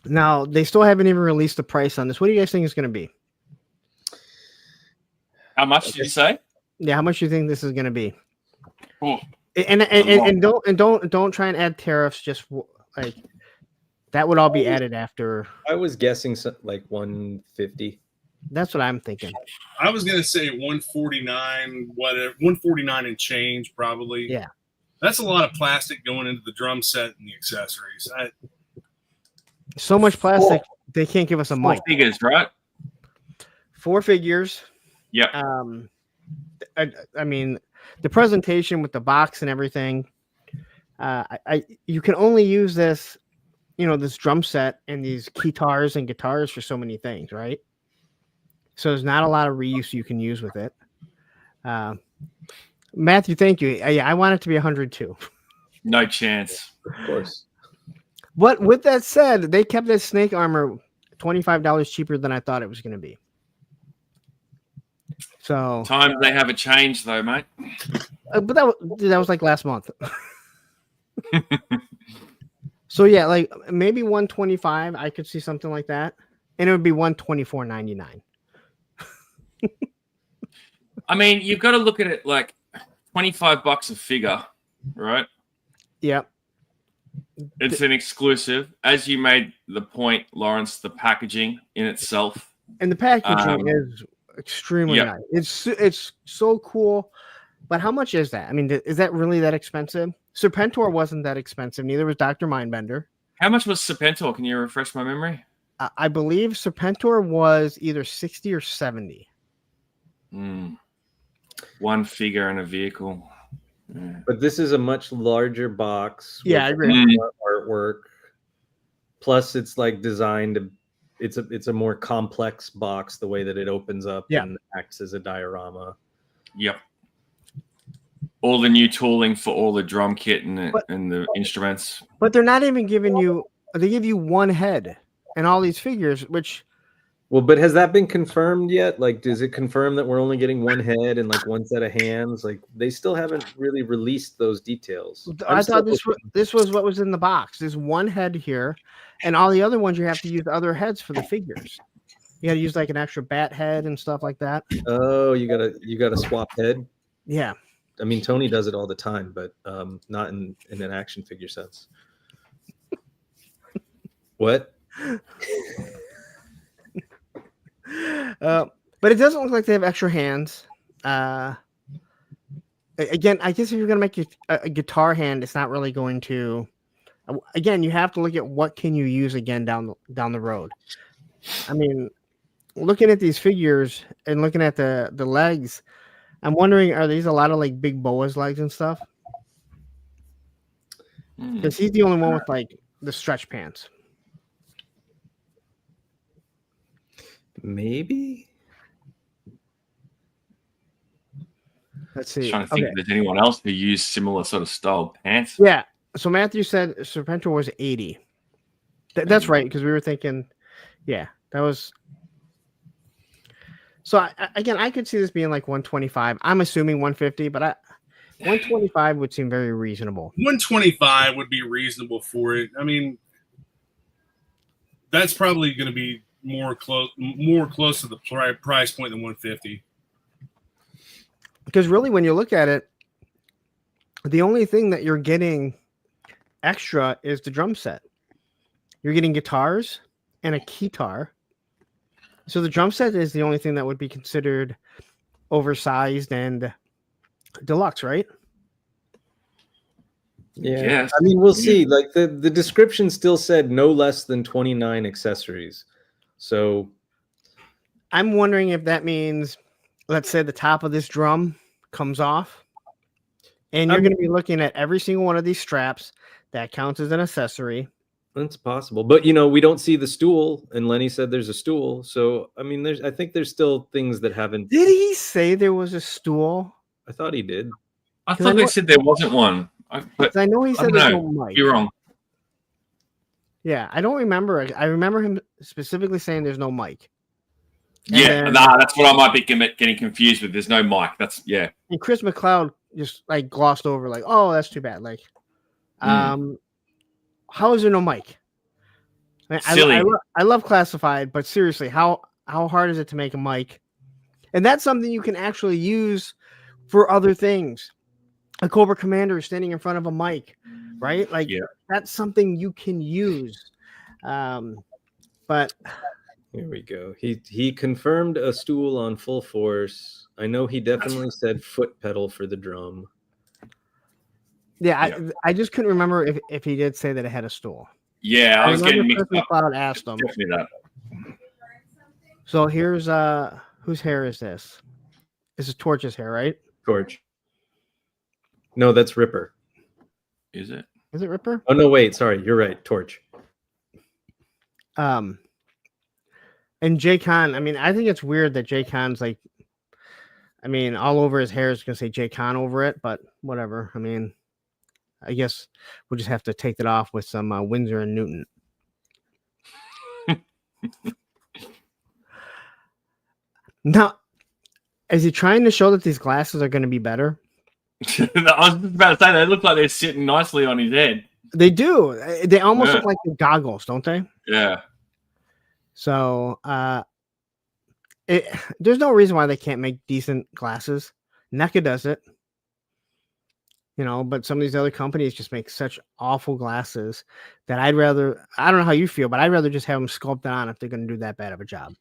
now they still haven't even released the price on this. What do you guys think it's going to be? How much did you say? Yeah, how much do you think this is going to be? Oh, And don't try and add tariffs. Just like that would all be added after. I was guessing like 150. That's what I'm thinking. I was going to say 149, whatever, 149 and change, probably. Yeah. That's a lot of plastic going into the drum set and the accessories. So much plastic, they can't give us a 4 mic. figures, right? 4 figures. Yep. I mean, the presentation with the box and everything. You can only use this, this drum set and these guitars and guitars for so many things, right? So there's not a lot of reuse you can use with it. Matthew, thank you. Yeah, I want it to be 102. No chance. Of course. But with that said, they kept this snake armor $25 cheaper than I thought it was going to be. So Times they haven't changed though, mate. but that was like last month. So yeah, like maybe 125. I could see something like that, and it would be $124.99. I mean, you've got to look at it like $25 a figure, right? Yep. It's an exclusive. As you made the point, Lawrence, the packaging in itself. And the packaging is extremely nice. It's so cool. But how much is that? I mean, is that really that expensive? Serpentor wasn't that expensive. Neither was Dr. Mindbender. How much was Serpentor? Can you refresh my memory? I believe Serpentor was either 60 or 70. One figure and a vehicle. Yeah. But this is a much larger box. Yeah, I with agree. more artwork. Plus, it's like designed to. It's a more complex box. The way that it opens up and acts as a diorama. Yep. All the new tooling for all the drum kit and the instruments. But they're not even giving you. They give you one head and all these figures, which Well, but has that been confirmed yet? Like, does it confirm that we're only getting one head and like one set of hands? Like, they still haven't really released those details. I thought this was what was in the box. There's one head here, and all the other ones you have to use other heads for the figures. You got to use like an extra bat head and stuff like that. Oh, you gotta swap head. Yeah. I mean, Tony does it all the time, but not in an action figure sense. What? But it doesn't look like they have extra hands. Again, I guess if you're going to make a guitar hand, it's not really going to. Again, you have to look at what can you use again down the road. I mean, looking at these figures and looking at the legs, I'm wondering, are these a lot of like big boas legs and stuff? Because he's the only one with like the stretch pants. Maybe. Let's see. Trying to think if there's anyone else who used similar sort of style pants. Yeah. So Matthew said Serpentor was 80. That's right, because we were thinking, yeah, that was. So again, I could see this being like 125. I'm assuming 150, but 125 would seem very reasonable. 125 would be reasonable for it. I mean, that's probably going to be more close to the price point than 150. Because really, when you look at it, the only thing that you're getting extra is the drum set. You're getting guitars and a keytar. So the drum set is the only thing that would be considered oversized and deluxe, right? Yeah. Yes. I mean, we'll see. Like the description still said no less than 29 accessories. So I'm wondering if that means, let's say the top of this drum comes off, and you're going to be looking at every single one of these straps that counts as an accessory. that's possible. But, we don't see the stool, and Lenny said there's a stool. So, I mean, I think there's still things that haven't. Did he say there was a stool? I thought he did. I thought they said there wasn't one. But I know he said there's no mic. You're wrong. Yeah, I don't remember. I remember him specifically saying there's no mic. And That's what I might be getting confused with. There's no mic. And Chris McLeod just like glossed over, like, oh, that's too bad. Like, how is there no mic? Silly. I love Classified, but seriously, how hard is it to make a mic? And that's something you can actually use for other things. A Cobra Commander is standing in front of a mic, right? Like, that's something you can use. But here we go. He confirmed a stool on Full Force. I know he definitely said foot pedal for the drum. Yeah. I just couldn't remember if he did say that it had a stool. Yeah, I was getting mixed up. McLeod asked him. Definitely that. So here's whose hair is this? This is Torch's hair, right? Torch. No, that's Ripper. Is it? Is it Ripper? Oh no, wait, sorry, you're right, Torch. And Jay Khan, I mean, I think it's weird that Jay Khan's like, I mean, all over his hair is gonna say Jay Khan over it, but whatever. I mean, I guess we'll just have to take that off with some Windsor and Newton. Now, is he trying to show that these glasses are going to be better? I was just about to say they look like they're sitting nicely on his head. They do. They almost look like the goggles, don't they? Yeah. So there's no reason why they can't make decent glasses. NECA does it. But some of these other companies just make such awful glasses that I don't know how you feel, but I'd rather just have them sculpted on if they're going to do that bad of a job.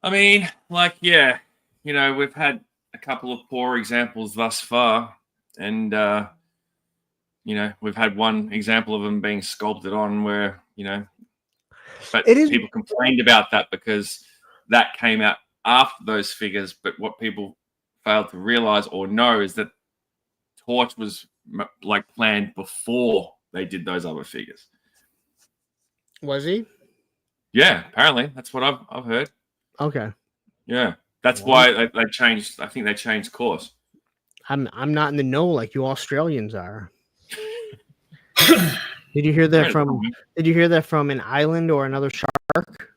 I mean, we've had a couple of poor examples thus far, and we've had one example of them being sculpted on where but people complained about that because that came out after those figures. But what people failed to realize or know is that Torch was like planned before they did those other figures. Was he? Yeah, apparently that's what I've heard. Okay. Yeah. That's why they changed. I think they changed course. I'm not in the know like you Australians are. Did you hear that from an island or another shark?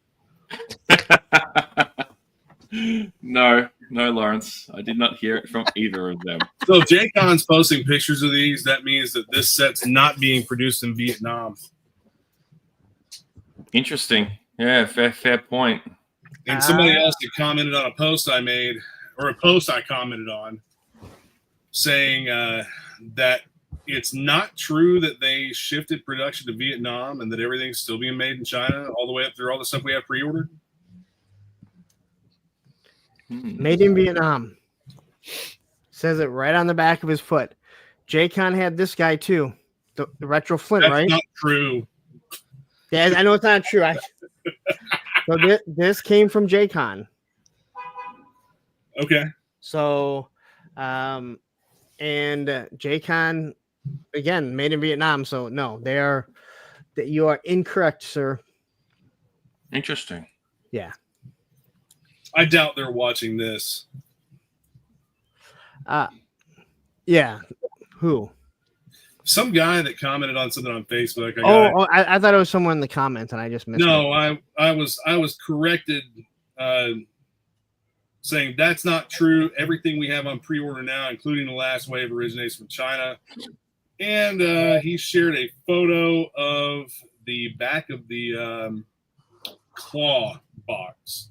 No, Lawrence. I did not hear it from either of them. So if J-Con's posting pictures of these, that means that this set's not being produced in Vietnam. Interesting. Yeah, fair point. And somebody else that commented on a post I made, or a post I commented on, saying that it's not true that they shifted production to Vietnam and that everything's still being made in China all the way up through all the stuff we have pre-ordered. Made in Vietnam. Says it right on the back of his foot. J-Con had this guy too. The retro Flint, That's right? not true. Yeah, I know it's not true. So this came from J-Con. Okay. So, and J-Con, again, made in Vietnam. So, no, you are incorrect, sir. Interesting. Yeah. I doubt they're watching this. Yeah. Who? Some guy that commented on something on Facebook. I thought it was someone in the comments, and I just missed it. No, I was corrected, saying that's not true. Everything we have on pre-order now, including the last wave, originates from China. And he shared a photo of the back of the claw box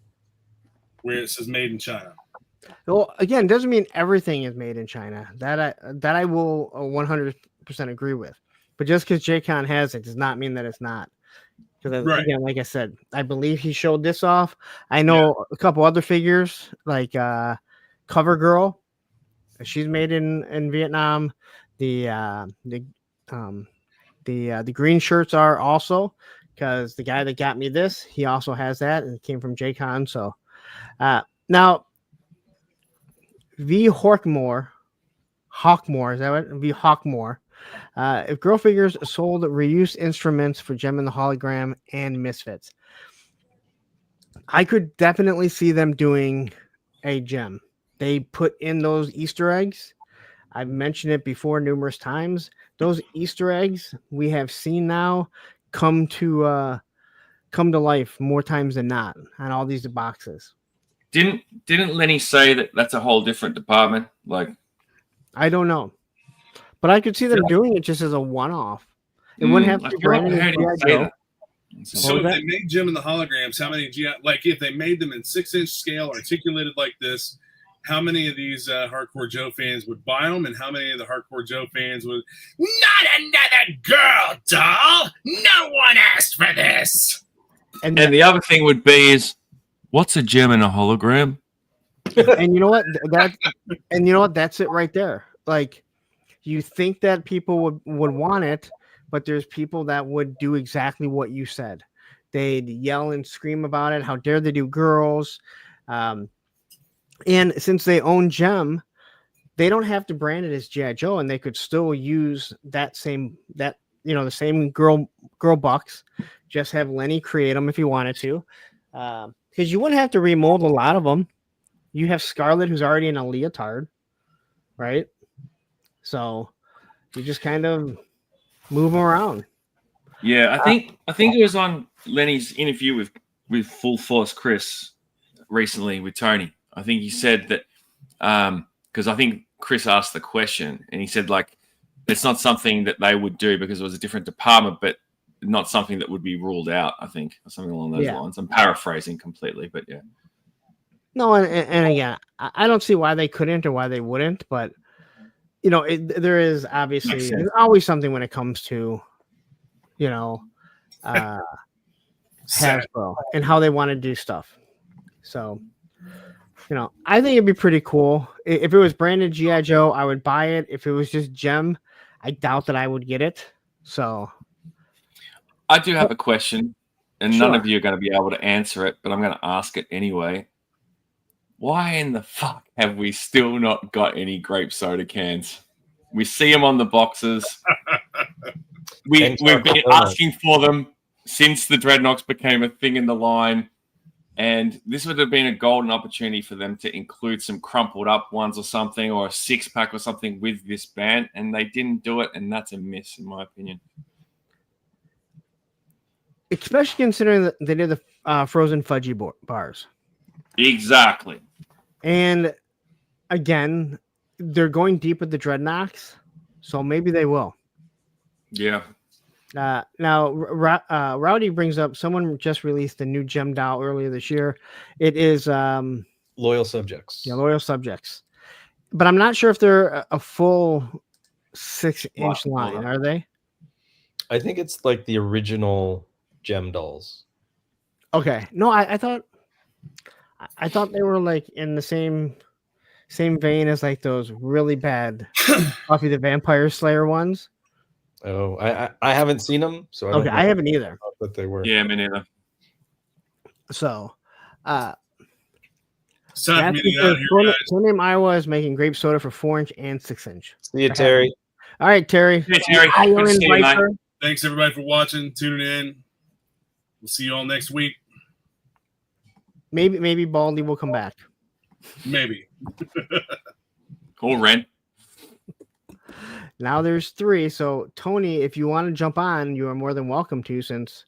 where it says "Made in China." Well, again, doesn't mean everything is made in China. That I will 100% agree with. But just because J-Con has it does not mean that it's not. Because again, like I said, I believe he showed this off. I know a couple other figures like Cover Girl. She's made in Vietnam. The green shirts are also, because the guy that got me this, he also has that, and it came from J-Con. So now V Hawkmore, is that what? V Hawkmore. If Girl Figures sold reused instruments for Gem and the Hologram and Misfits, I could definitely see them doing a Gem. They put in those Easter eggs. I've mentioned it before numerous times. Those Easter eggs we have seen now come to life more times than not on all these boxes. Didn't Lenny say that that's a whole different department? Like, I don't know, but I could see them doing it just as a one-off. It wouldn't have to be branded as G.I. Joe. So if they made Gem and the Holograms, how many if they made them in 6-inch scale, articulated like this, how many of these Hardcore Joe fans would buy them, and how many of the Hardcore Joe fans would, not another girl doll, no one asked for this. And the other thing would be is, what's a gem and a hologram? And you know what? That's it right there. Like, you think that people would want it, but there's people that would do exactly what you said. They'd yell and scream about it. How dare they do girls? And since they own Gem, they don't have to brand it as G.I. Joe, and they could still use the same girl bucks. Just have Lenny create them if you wanted to. Because you wouldn't have to remold a lot of them. You have Scarlet, who's already in a leotard, right? So you just kind of move them around. Yeah, I think it was on Lenny's interview with Full Force Chris recently with Tony. I think he said that because I think Chris asked the question, and he said, like, it's not something that they would do because it was a different department, but not something that would be ruled out, I think, or something along those lines. I'm paraphrasing completely, but yeah. No, and again, I don't see why they couldn't or why they wouldn't, but there is obviously there's always something when it comes to, Hasbro and how they want to do stuff. So, I think it'd be pretty cool if it was branded G.I. Joe. I would buy it. If it was just Gem, I doubt that I would get it. So, I do have a question, and none of you are going to be able to answer it, but I'm going to ask it anyway. Why in the fuck have we still not got any grape soda cans? We see them on the boxes. We've been asking for them since the Dreadnoks became a thing in the line, and this would have been a golden opportunity for them to include some crumpled up ones or something, or a 6-pack or something with this band, and they didn't do it, and that's a miss in my opinion. Especially considering that they did the frozen fudgy bars. Exactly. And again, they're going deep with the Dreadnoks, so maybe they will. Yeah. Now, Rowdy brings up someone just released a new gem doll earlier this year. It is Loyal subjects. yeah, Loyal Subjects, but I'm not sure if they're a full 6-inch line. Are they? I think it's like the original gem dolls. Okay. No, I thought they were like in the same vein as like those really bad Buffy the Vampire Slayer ones. Oh, I haven't seen them, so I don't know. I haven't either. But they were. Yeah, me neither. So, It's time for me to get out of here, guys. Name Iowa is making grape soda for 4-inch and 6-inch. See you, Terry. All right, Terry. Hey, Terry. Iron Good to see you, mate. Viper. Thanks everybody for watching, tuning in. We'll see you all next week. Maybe Baldy will come back. Maybe. Cool, Ren. Now there's 3. So Tony, if you want to jump on, you are more than welcome to. Since,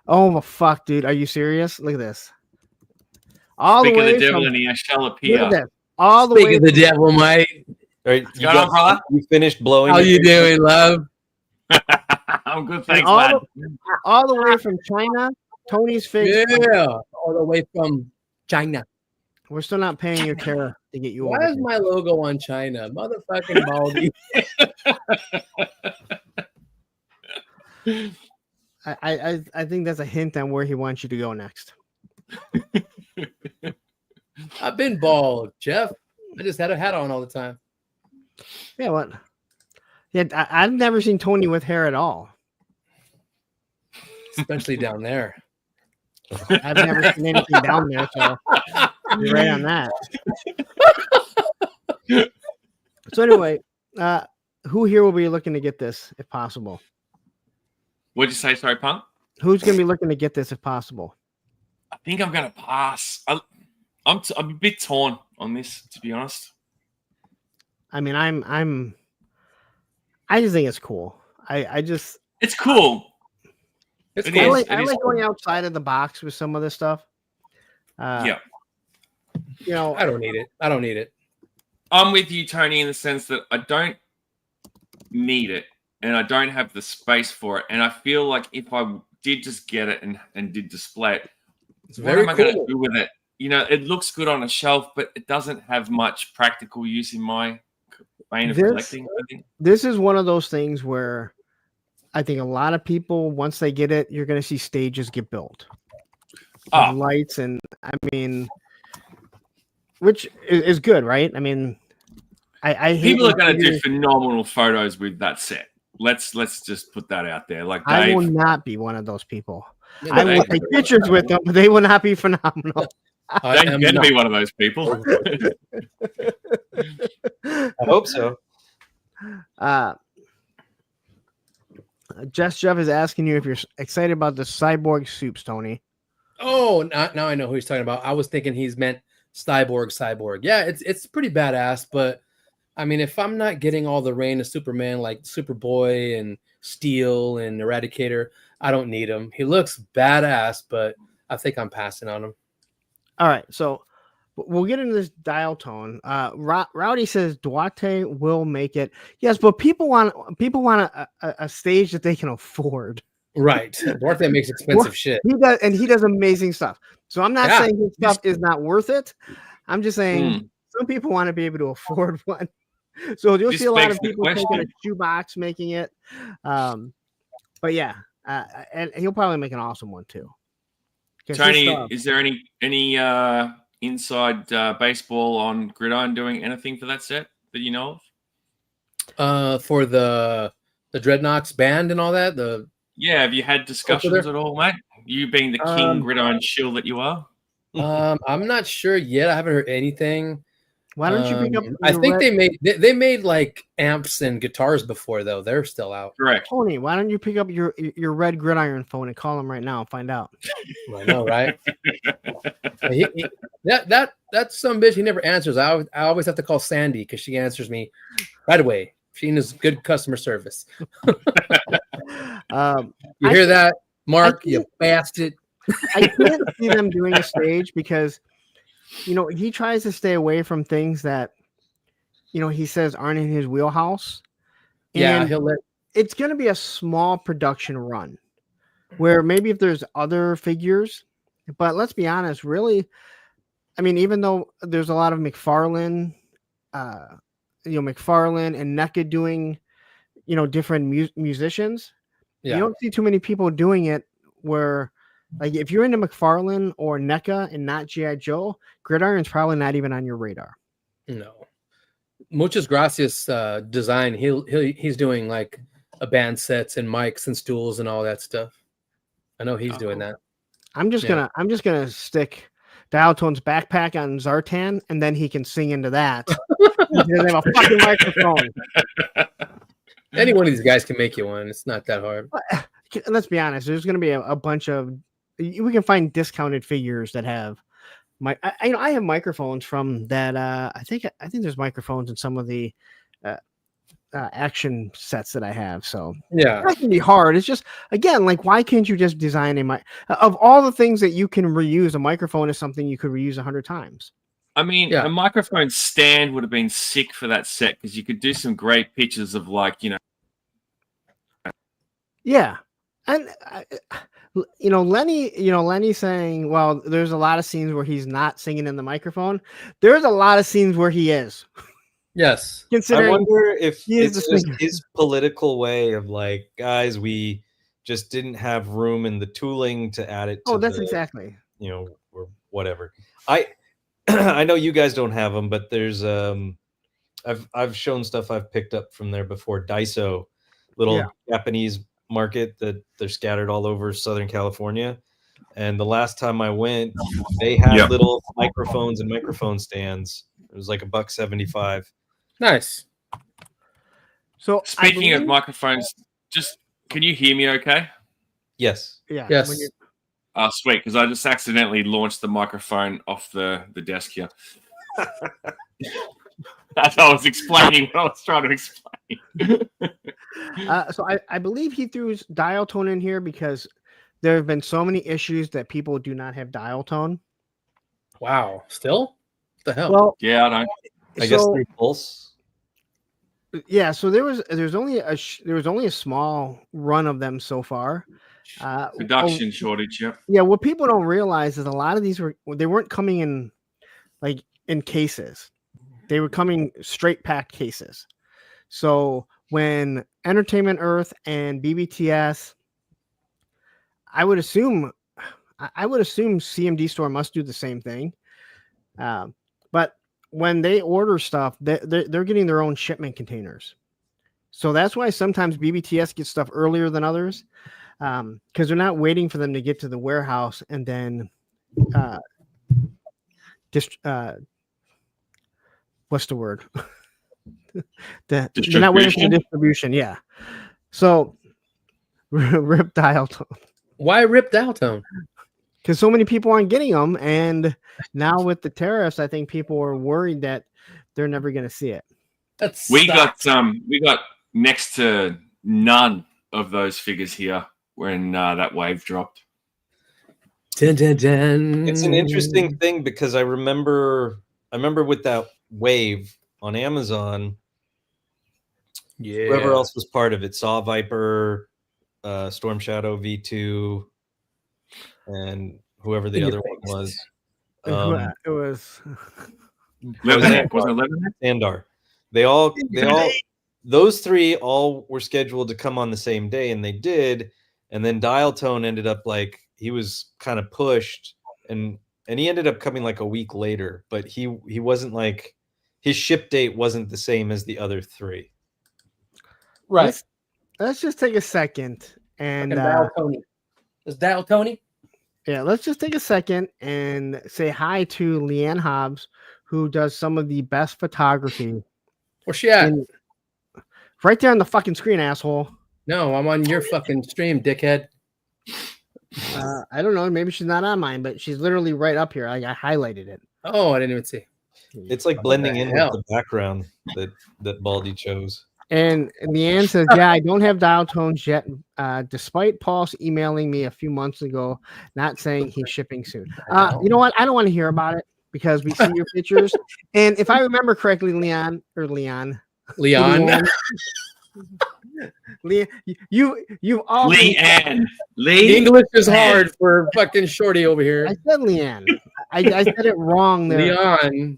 oh fuck, dude, are you serious? Look at this. All Speak the of way the devil from, and he shall look appear. at this. All the Speak way. of the devil, mate. All right, going on, brother? You finished blowing. How your you face? doing, love? I'm good, And thanks, all, lad. all the way from China. Tony's face. Yeah, all the way from China. We're still not paying your care to get you Why over is here. my logo on China? Motherfucking Baldy. I think that's a hint on where he wants you to go next. I've been bald, Jeff. I just had a hat on all the time. Yeah, what? Yeah, I've never seen Tony with hair at all. Especially down there. I've never seen anything down there, so you're right on that. So anyway, who here will be looking to get this if possible? What'd you say? Sorry, Punk? Who's going to be looking to get this if possible? I think I'm going to pass. I'm a bit torn on this, to be honest. I mean, I just think it's cool. It's cool. It's It cool. is. I like going outside of the box with some of this stuff. Yeah. You know, I don't need it. I'm with you, Tony, in the sense that I don't need it and I don't have the space for it. And I feel like if I did just get it and did display it, It's what very am I going to cool. do with it? You know, it looks good on a shelf, but it doesn't have much practical use in my vein of collecting, I think. this is one of those things where I think a lot of people, once they get it, you're going to see stages get built. Oh. With lights and, I mean, which is good, right? I mean, I hate People are when going to do people- phenomenal photos with that set. Let's just put that out there. Like I will Dave, not be one of those people. Yeah, I will Dave- take pictures with them, but they will not be phenomenal. I don't am get to not. be one of those people. I hope so. Jeff is asking you if you're excited about the cyborg soups, Tony. Oh, now I know who he's talking about. I was thinking he's meant Cyborg. Yeah, it's pretty badass, but I mean, if I'm not getting all the reign of Superman like Superboy and Steel and Eradicator, I don't need him. He looks badass, but I think I'm passing on him. All right, so we'll get into this dial tone. Rowdy says Duarte will make it. Yes, but people want a stage that they can afford. Right. Duarte makes expensive shit. He does amazing stuff. So I'm not Yeah. saying his stuff is not worth it. I'm just saying some people want to be able to afford one. So you'll This see a lot begs of the people taking a question. shoebox making it. But yeah, and he'll probably make an awesome one too. 'Cause his Tony, stuff- is there any inside baseball on Gridiron doing anything for that set that you know of? For the Dreadnoks band and all that. Yeah, have you had discussions at all, mate? You being the king Gridiron shill that you are. I'm not sure yet. I haven't heard anything. Why don't you pick up? I your think red- they made like amps and guitars before though. They're still out. Correct. Tony, why don't you pick up your red Gridiron phone and call him right now and find out? I know, right? That some bitch. He never answers. I always have to call Sandy because she answers me right away. She has good customer service. You hear that, Mark? You bastard. I can't see them doing a stage because he tries to stay away from things that, he says aren't in his wheelhouse. Yeah, And he'll let. it's going to be a small production run where maybe if there's other figures, but let's be honest, really, I mean, even though there's a lot of McFarlane and NECA doing, different musicians, Yeah. you don't see too many people doing it where, like, if you're into McFarlane or NECA and not G.I. Joe, Gridiron's probably not even on your radar. No. Muchas gracias design. He's doing like a band sets and mics and stools and all that stuff. I know he's doing that. I'm just gonna stick Dialtone's backpack on Zartan, and then he can sing into that. He doesn't have a fucking microphone. Any one of these guys can make you one. It's not that hard. Let's be honest. There's gonna be a bunch of. We can find discounted figures that have. I have microphones from that. I think there's microphones in some of the action sets that I have. So Yeah, that can be hard. It's just, again, like, why can't you just design a mic? Of all the things that you can reuse, a microphone is something you could reuse 100 times. I mean, a microphone stand would have been sick for that set because you could do some great pictures of, like, Yeah, and Lenny saying, well, there's a lot of scenes where he's not singing in the microphone. There's a lot of scenes where he is. Yes. I wonder if it's just his political way of, like, guys, we just didn't have room in the tooling to add it to that's exactly. Or whatever. I know you guys don't have them, but there's I've shown stuff I've picked up from there before. Daiso, little Japanese market that they're scattered all over Southern California. And the last time I went, they had little microphones and microphone stands. It was like $1.75. Nice. So speaking of microphones, can you hear me okay? Yes. Yeah. Yes. Oh, sweet, because I just accidentally launched the microphone off the desk here. As I was explaining what I was trying to explain. So I believe he threw dial tone in here because there have been so many issues that people do not have dial tone. Wow. Still? What the hell? Well, yeah, I know. I guess they pulse. Yeah, so there was only a small run of them so far. Production shortage, yeah. Yeah, what people don't realize is a lot of these weren't coming in like in cases. They were coming straight packed cases. So when Entertainment Earth and BBTS, I would assume CMD Store must do the same thing. But when they order stuff, they're getting their own shipment containers. So that's why sometimes BBTS gets stuff earlier than others, because they're not waiting for them to get to the warehouse and then what's the word? They're not waiting for the distribution. Yeah. So rip dial tone. Why rip dial tone? Because so many people aren't getting them, and now with the tariffs, I think people are worried that they're never going to see it. We got next to none of those figures here when that wave dropped. Dun, dun, dun. It's an interesting thing because I remember with that wave on Amazon. Yeah. Whoever else was part of it, Saw Viper, Storm Shadow V2. And whoever the other one was, it was Sandar. They all those three all were scheduled to come on the same day, and they did. And then Dial Tone ended up like he was kind of pushed, and he ended up coming like a week later. But he wasn't like his ship date wasn't the same as the other three. Right. Let's just take a second and Dial Tony. Is Dial Tony? Yeah, let's just take a second and say hi to Leanne Hobbs, who does some of the best photography. Where's she at? Right there on the fucking screen, asshole. No, I'm on your fucking stream, dickhead. I don't know. Maybe she's not on mine, but she's literally right up here. I highlighted it. Oh, I didn't even see. It's like blending in with the background that Baldy chose. And Leanne says, yeah, I don't have dial tones yet, despite Paul's emailing me a few months ago, not saying he's shipping soon. You know what? I don't want to hear about it. because we see your pictures. And if I remember correctly, Leon, Leon, you've always Leanne. Lee. English is hard for fucking Shorty over here. I said Leanne. I said it wrong there. Leon.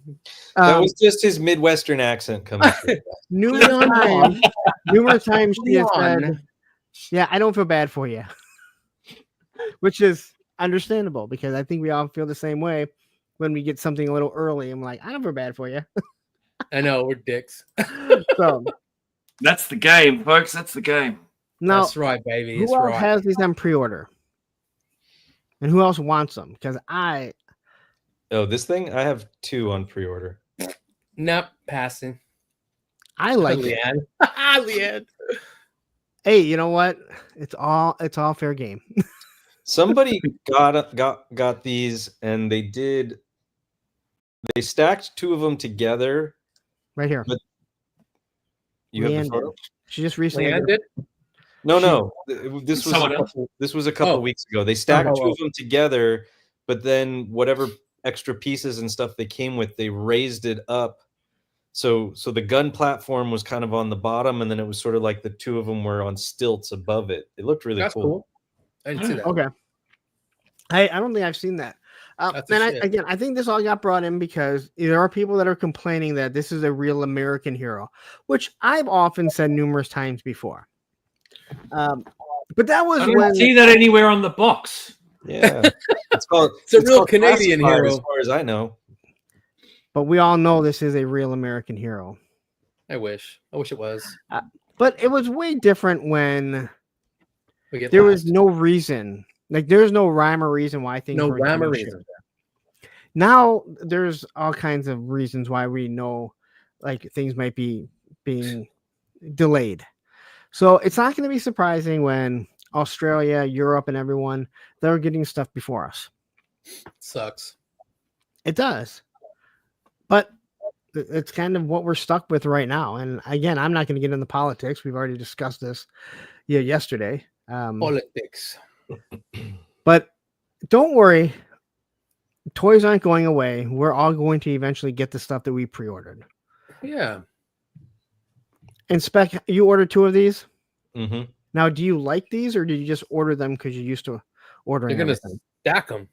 That was just his Midwestern accent coming through. numerous times she has Leon. said, yeah, I don't feel bad for you. Which is understandable because I think we all feel the same way when we get something a little early. I'm like, I don't feel bad for you. I know, we're dicks. So That's the game, folks. That's the game. now, That's right, baby. It's who else right. has these on pre-order? And who else wants them? Because Oh, this thing? I have 2 on pre-order. Nope, passing. I like it. Leanne. Leanne. Hey, you know what? It's all fair game. Somebody got these, and they stacked 2 of them together. Right here. But you have Leanne the photo? did. She just recently Leanne did? No. This Someone else? was a couple Oh. weeks ago. They stacked Oh. 2 of them together, but then whatever extra pieces and stuff they came with, they raised it up. So the gun platform was kind of on the bottom, and then it was sort of like the 2 of them were on stilts above it. It looked really That's cool. cool. I didn't see that. Okay. I don't think I've seen that. That's a And shit. I think this all got brought in because there are people that are complaining that this is a real American hero, which I've often said numerous times before. But that was I when don't see that anywhere on the box. Yeah, it's called. It's a real called Canadian classified, hero. as far as I know. but we all know this is a real American hero. I wish it was. But it was way different when We get there was lost. no reason. Like there's no rhyme or reason why things No were rhyme or doing shit. reason. Now there's all kinds of reasons why we know like things might be being delayed. So it's not going to be surprising when Australia, Europe, and everyone they're getting stuff before us. Sucks. It does. But it's kind of what we're stuck with right now. And again, I'm not going to get into politics. We've already discussed this yesterday. Politics. But don't worry. Toys aren't going away. We're all going to eventually get the stuff that we pre-ordered. Yeah. And Spec, you ordered 2 of these? Mm-hmm. Now, do you like these or did you just order them because you're used to ordering They're gonna everything? stack them.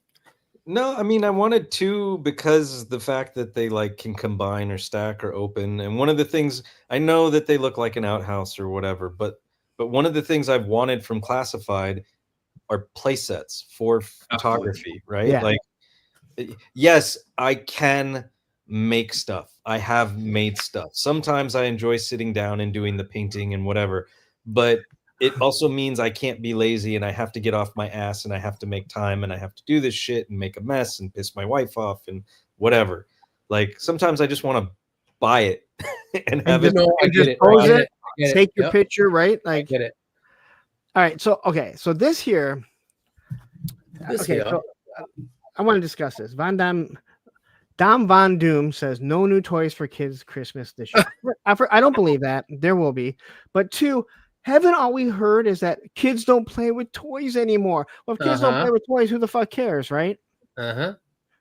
No, I mean I wanted 2 because the fact that they like can combine or stack or open. And one of the things I know that they look like an outhouse or whatever, but one of the things I've wanted from Classified are play sets for photography, right? Yeah. Like, yes, I can make stuff. I have made stuff. Sometimes I enjoy sitting down and doing the painting and whatever, but it also means I can't be lazy and I have to get off my ass and I have to make time and I have to do this shit and make a mess and piss my wife off and whatever. Like sometimes I just want to buy it and have it. No, I get it. pose I get it, it. I get it. Take your Yep, picture, right? I Like, get it. all right. So, okay. So this here, This okay. here. So, I want to discuss this. Dom Von Doom says no new toys for kids Christmas this year. I don't believe that. There will be. But 2, haven't all we heard is that kids don't play with toys anymore. Well, if kids don't play with toys, who the fuck cares, right? Uh-huh.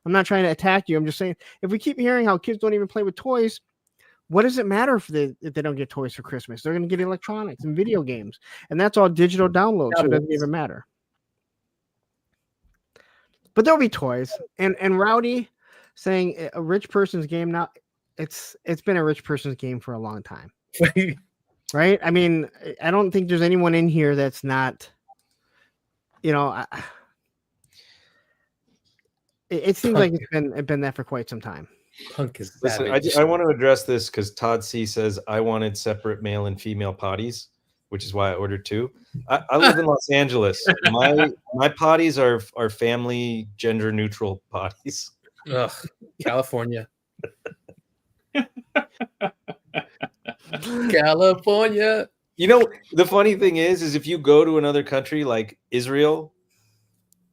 I'm not trying to attack you. I'm just saying if we keep hearing how kids don't even play with toys, what does it matter if they don't get toys for Christmas? They're going to get electronics and video games, and that's all digital downloads, so it doesn't even matter. But there'll be toys, and Rowdy saying a rich person's game now. It's been a rich person's game for a long time, right? I mean, I don't think there's anyone in here that's not, it seems like it's been that for quite some time. Punk is Listen, savage. I want to address this because Todd C says I wanted separate male and female potties, which is why I ordered 2. I live in Los Angeles. My potties are family gender neutral potties. Ugh, California. California. You know, the funny thing is if you go to another country like Israel,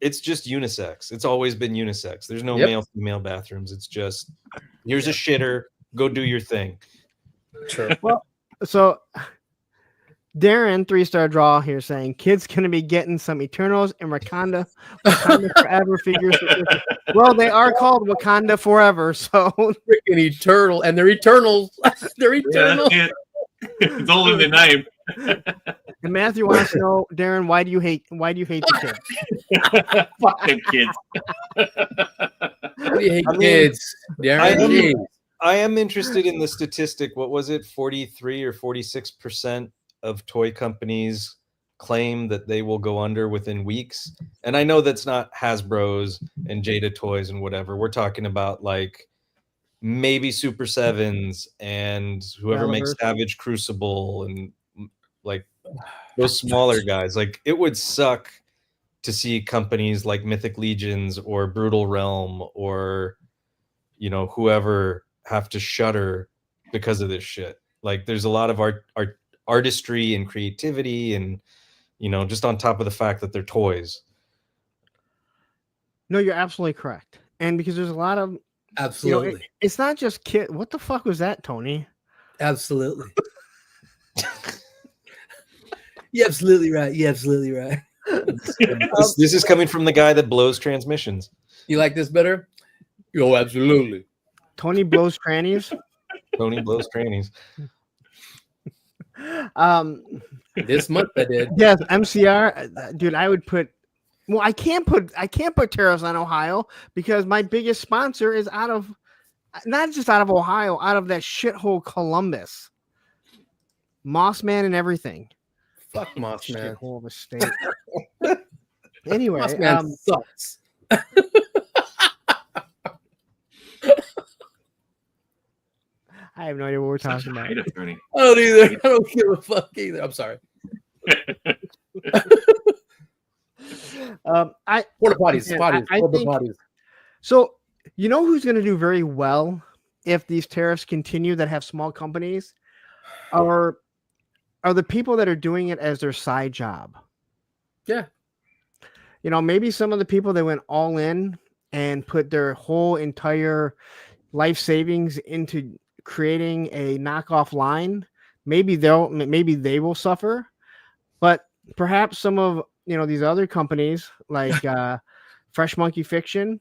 it's just unisex. It's always been unisex. There's no male female bathrooms. It's just here's a shitter. Go do your thing. Sure. Well, so Darren, 3-star draw here, saying kids gonna be getting some Eternals and Wakanda Forever figures. Well, they are called Wakanda Forever, so Freaking eternal, and they're Eternals. They're Eternals. Yeah, it's all in their name. And Matthew wants to know, Darren, why do you hate the kids? Fuck them kids. Why do you hate I mean, kids? Darren, jeez. I am interested in the statistic. What was it? 43 or 46% of toy companies claim that they will go under within weeks. And I know that's not Hasbro's and Jada Toys and whatever. We're talking about like maybe Super Sevens and whoever makes Savage Crucible and like those smaller guys. Like it would suck to see companies like Mythic Legions or Brutal Realm or whoever have to shutter because of this shit. Like there's a lot of artistry and creativity and just on top of the fact that they're toys. No, you're absolutely correct. And because there's a lot of Absolutely. it's not just kid. What the fuck was that, Tony? Absolutely. You're absolutely right. You're absolutely right. This is coming from the guy that blows transmissions. You like this better? Yo, absolutely. Tony blows trannies. Tony blows trannies. This month I did. Yes, MCR, dude. I would put. Well, I can't put tariffs on Ohio because my biggest sponsor is not just out of Ohio, out of that shithole Columbus, Mossman and everything. Fuck Mossman. Shithole of a state. Anyway, Mossman sucks. I have no idea what we're talking about. I don't either. I don't give a fuck either. I'm sorry. Porta potties. So you know who's going to do very well if these tariffs continue that have small companies are the people that are doing it as their side job. Yeah. Maybe some of the people that went all in and put their whole entire life savings into creating a knockoff line, maybe they will suffer, but perhaps some of these other companies like Fresh Monkey Fiction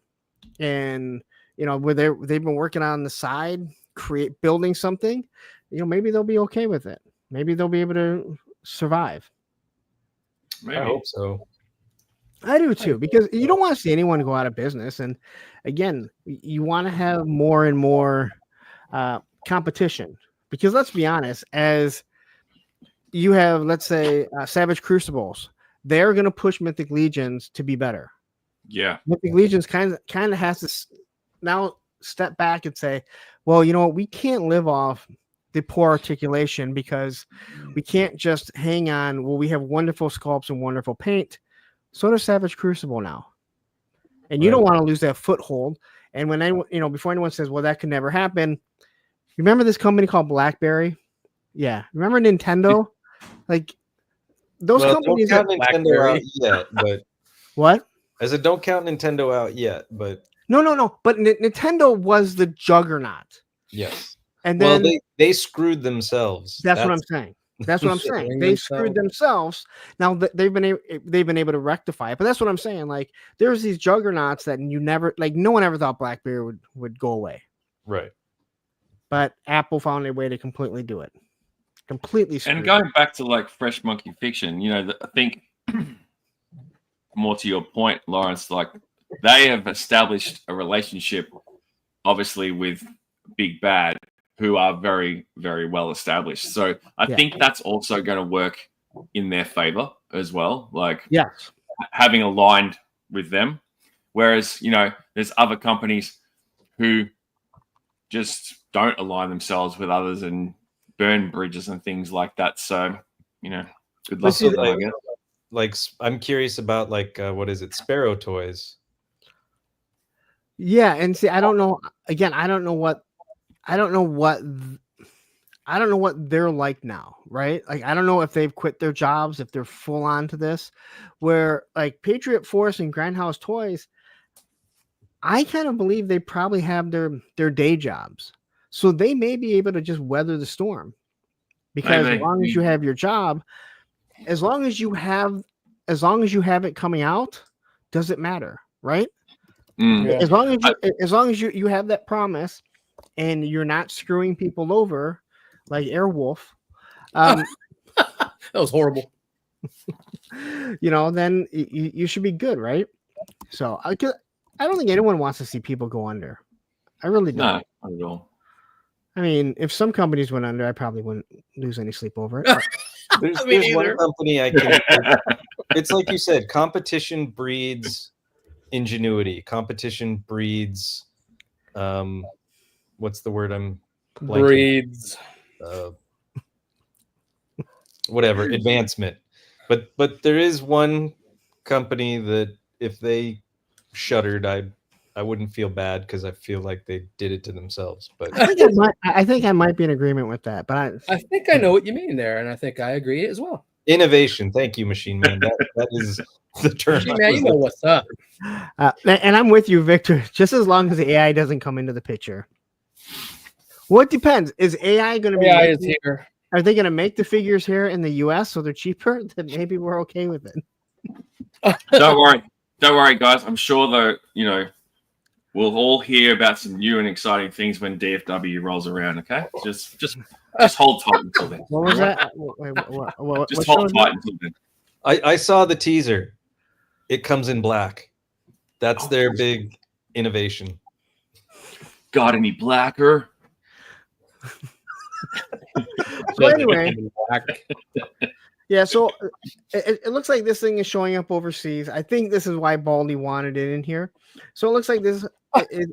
and where they've been working on the side building something, maybe they'll be okay with it. Maybe they'll be able to survive. Maybe. I hope so. I do too, because you don't want to see anyone go out of business. And again, you want to have more and more competition, because let's be honest, as you have, let's say, Savage Crucibles, they're going to push Mythic Legions to be better. Yeah. Mythic Legions kind of has to now step back and say, well, you know what? We can't live off the poor articulation because we can't just hang on. Well, we have wonderful sculpts and wonderful paint. So does Savage Crucible now. And you don't want to lose that foothold. And when before anyone says, well, that could never happen. Remember this company called BlackBerry? Yeah. Remember Nintendo? Like those companies don't count Nintendo out yet, but what? I said don't count Nintendo out yet, but no. But Nintendo was the juggernaut. Yes. And then they screwed themselves. That's what I'm saying. That's what I'm saying. They screwed themselves. Now they've been able to rectify it. But that's what I'm saying. Like there's these juggernauts that no one ever thought BlackBerry would go away. Right. But Apple found a way to completely do it. Completely screwed. And going back to like Fresh Monkey Fiction, I think more to your point, Lawrence, like they have established a relationship, obviously, with Big Bad, who are very, very well established. So I think that's also going to work in their favor as well. Like having aligned with them. Whereas, there's other companies who just don't align themselves with others and burn bridges and things like that. So, good luck to them, I guess. Like, I'm curious about what is it? Sparrow Toys. Yeah. And see, I don't know. Again, I don't know what they're like now, right? Like, I don't know if they've quit their jobs, if they're full on to this, where like Patriot Force and Grindhouse Toys, I kind of believe they probably have their day jobs. So they may be able to just weather the storm because Maybe. as long as you have your job, as long as you have it coming out, does it matter, right? Mm. Yeah. As long as you have that promise and you're not screwing people over like Airwolf, That was horrible. then you should be good, right? So I don't think anyone wants to see people go under. I really don't. No, not at all. I mean, if some companies went under, I probably wouldn't lose any sleep over it. There's Me one neither. company I can. It's like you said, competition breeds ingenuity. Competition breeds, what's the word I'm blanking? Breeds. Whatever, advancement. But there is one company that if they shuttered, I wouldn't feel bad because I feel like they did it to themselves. But I think I might be in agreement with that. But I think I know what you mean there, and I think I agree as well. innovation. Thank you, Machine Man. That is the term. Gee, man, you know what's up. and I'm with you, Victor. Just as long as the AI doesn't come into the picture. Well, it depends. Is AI going to be? AI is here. Are they going to make the figures here in the U.S. so they're cheaper? Then maybe we're okay with it. Don't worry, guys. I'm sure that we'll all hear about some new and exciting things when DFW rolls around. Okay, just hold tight until then. What was that? What Just show hold is tight that? until then. I saw the teaser. It comes in black. That's their big innovation. Got any blacker? So anyway, yeah. So it looks like this thing is showing up overseas. I think this is why Baldy wanted it in here. So it looks like this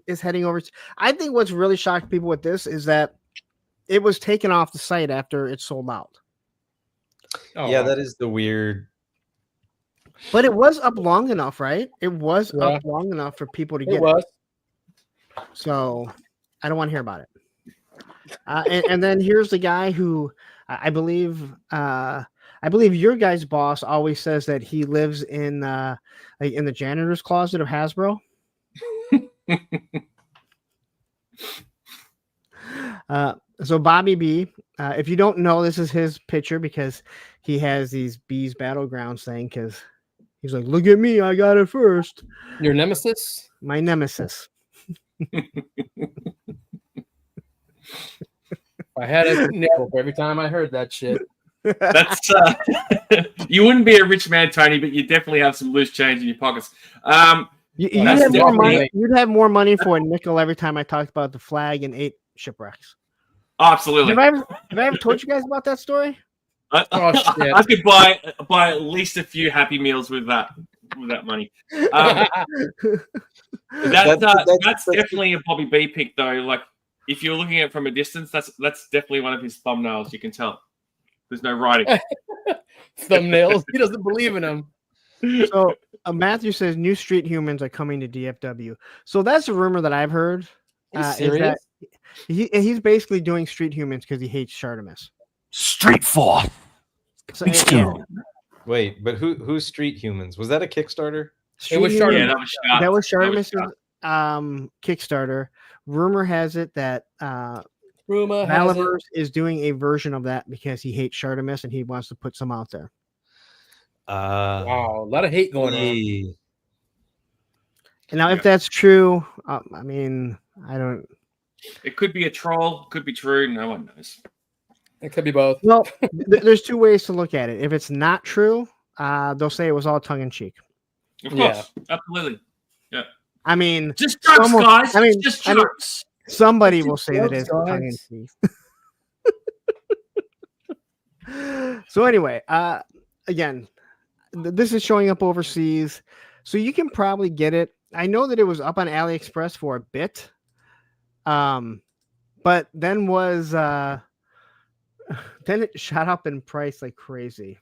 is heading over. I think what's really shocked people with this is that it was taken off the site after it sold out. Oh, Yeah, that is the weird. But it was up long enough, right? It was Yeah. up long enough for people to get it was. So I don't want to hear about it. And then here's the guy who I believe your guy's boss always says that he lives in the janitor's closet of Hasbro. So Bobby B, if you don't know, this is his picture because he has these Bees Battlegrounds thing because he's like, look at me, I got it first. Your nemesis? My nemesis. I had a nickel for every time I heard that shit. That's you wouldn't be a rich man, Tony, but you definitely have some loose change in your pockets. You'd that's have more money. definitely- You'd have more money for a nickel every time I talked about the flag and 8 shipwrecks. Absolutely. Have I ever told you guys about that story? Oh, shit. I could buy at least a few Happy Meals with that money. That's definitely a Bobby B pick, though. Like, if you're looking at it from a distance, that's definitely one of his thumbnails. You can tell. There's no writing. Thumbnails. He doesn't believe in them. So Matthew says new street humans are coming to DFW. So that's a rumor that I've heard. Is that he's basically doing street humans because he hates Shartimus. Street 4. So, Wait, but who's Street Humans? Was that a Kickstarter? It was Street Yeah, Humans- that was Sharp. that was Shartimus' Kickstarter. Rumor has it that Rumor has it. Maliverse is doing a version of that because he hates Shartimus and he wants to put some out there. Wow, a lot of hate going on. Hey. And now, if that's true, I mean, I don't. It could be a troll. Could be true. No one knows. It could be both. Well, there's two ways to look at it. If it's not true, they'll say it was all tongue in cheek. Of Yeah. course. Absolutely. I mean, Just jokes, Someone- guys. I mean- just I mean- jokes. somebody will say that Jokes, it's tongue in guys. cheek. So anyway, again, this is showing up overseas, so you can probably get it. I know that it was up on AliExpress for a bit, but then then it shot up in price like crazy.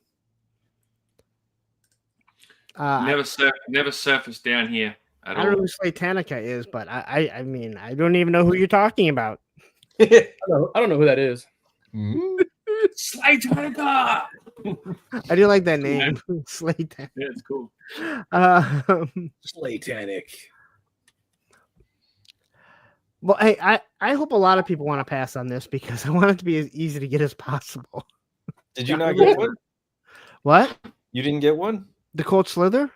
Never surfaced down here at I don't know all. who Slatanica is, but I mean, I don't even know who you're talking about. I don't know who that is. Slatanica! I do like that name, Slatanica. Yeah, it's cool. Slatanic. Well, hey, I hope a lot of people want to pass on this because I want it to be as easy to get as possible. Did you not get one? What? You didn't get one? The Cold Slither?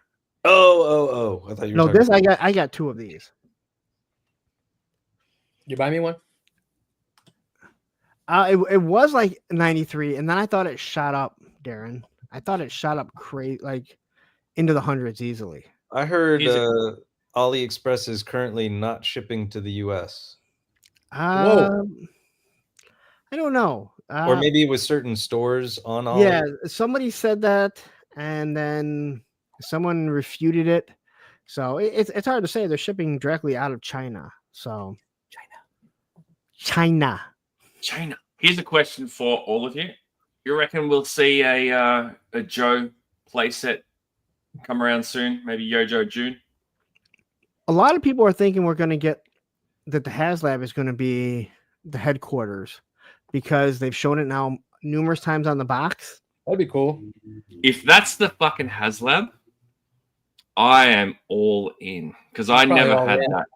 Oh! I thought you were No, talking this about... I got 2 of these. You buy me one? It was like 93, and then I thought it shot up, Darren. I thought it shot up crazy, like into the hundreds easily. I heard Is it- AliExpress is currently not shipping to the US. Whoa. I don't know. Or maybe it was certain stores on Yeah, AliExpress. somebody said that, and then someone refuted it. So it's hard to say. They're shipping directly out of China. So China. Here's a question for all of you. You reckon we'll see a Joe playset come around soon? Maybe Yojo June? A lot of people are thinking we're going to get that the HasLab is going to be the headquarters because they've shown it now numerous times on the box. That'd be cool. If that's the fucking HasLab, I am all in because I Probably never all had in. that.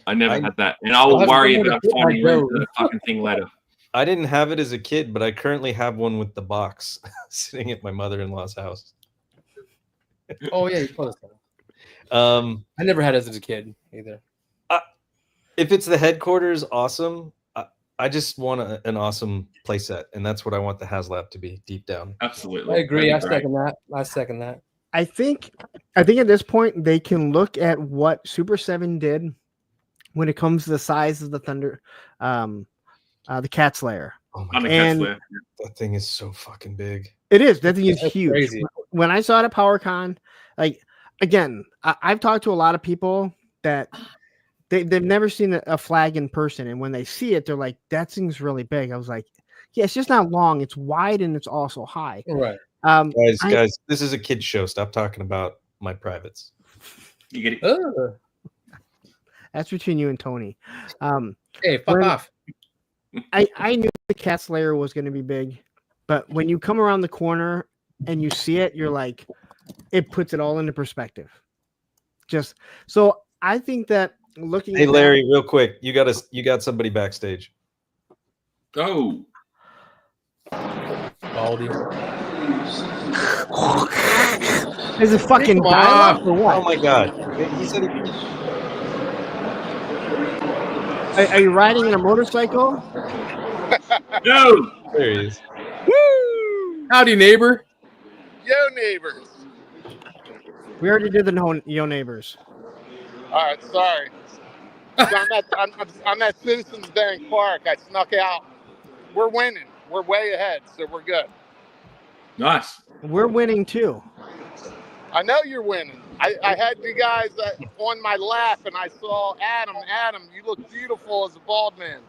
I never had that, and I will have worry someone to about fit my finding room Joe. for the fucking thing later. I didn't have it as a kid, but I currently have one with the box sitting at my mother-in-law's house. Oh yeah, you told us that. I never had it as a kid either. If it's the headquarters, awesome. I just want an awesome playset, and that's what I want the HasLab to be deep down. Absolutely, I agree. I That'd be great. second that. I think at this point they can look at what Super 7 did when it comes to the size of the Thunder, the Cat Slayer. Oh my On the god, And- Cat Slayer. that thing is so fucking big. It is. That thing is That's huge. crazy. When I saw it at PowerCon, like again, I've talked to a lot of people that they've never seen a flag in person, and when they see it, they're like, "That thing's really big." I was like, "Yeah, it's just not long. It's wide and it's also high." Right. Guys, this is a kid's show. Stop talking about my privates. You get it? Ugh. That's between you and Tony. Hey, fuck When- off. I knew the Cat Slayer was going to be big, but when you come around the corner and you see it, you're like, it puts it all into perspective. Just so I think that looking. Hey at Larry, real quick, you got somebody backstage. Go. Baldy. is it fucking Come on. dialogue or what? Oh my god. He said Are you riding in a motorcycle? No. there he is. Woo! Howdy, neighbor. Yo, neighbors. We already did the Yo Neighbors. All right, sorry. So I'm at Citizens Bank Park. I snuck out. We're winning. We're way ahead, so we're good. Nice. We're winning too. I know you're winning. I had you guys on my lap, and I saw Adam. Adam, you look beautiful as a bald man.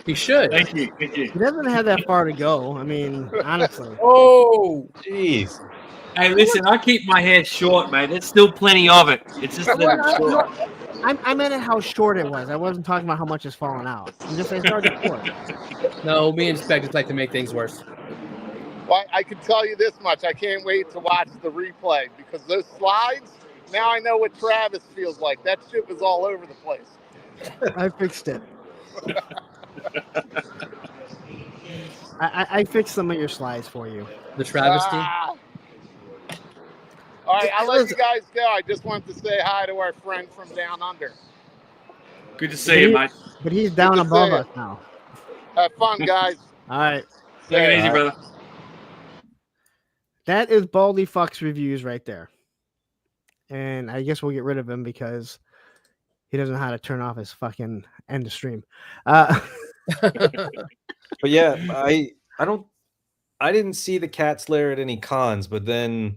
He should. Thank you. Thank you. He doesn't have that far to go. I mean, honestly. Oh, Jeez. Hey, listen, I keep my hair short, mate. There's still plenty of it. It's just that it's short. I meant how short it was. I wasn't talking about how much is falling out. I'm just saying it's hard to short. no, me and Spec just like to make things worse. Well, I can tell you this much. I can't wait to watch the replay because those slides, now I know what Travis feels like. That shit was all over the place. I fixed it. I fixed some of your slides for you. The travesty. Ah. All right, I'll let you guys go. I just wanted to say hi to our friend from down under. Good to see you, mate. But he's down to above see us it. now. Have fun, guys. All right. Take it easy, brother. That is Baldy Fuck's reviews right there. And I guess we'll get rid of him because he doesn't know how to turn off his fucking end of stream. But yeah, I didn't see the Cat Slayer at any cons, but then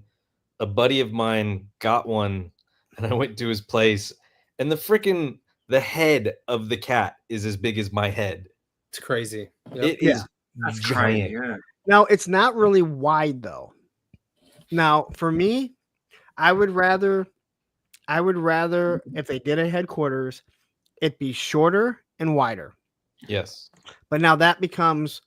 a buddy of mine got one and I went to his place and the head of the cat is as big as my head. It's crazy. Yep. It Yeah. is That's giant. crazy. Yeah. Now, it's not really wide though. Now, for me, I would rather if they did a headquarters, it be shorter and wider. Yes. But now that becomes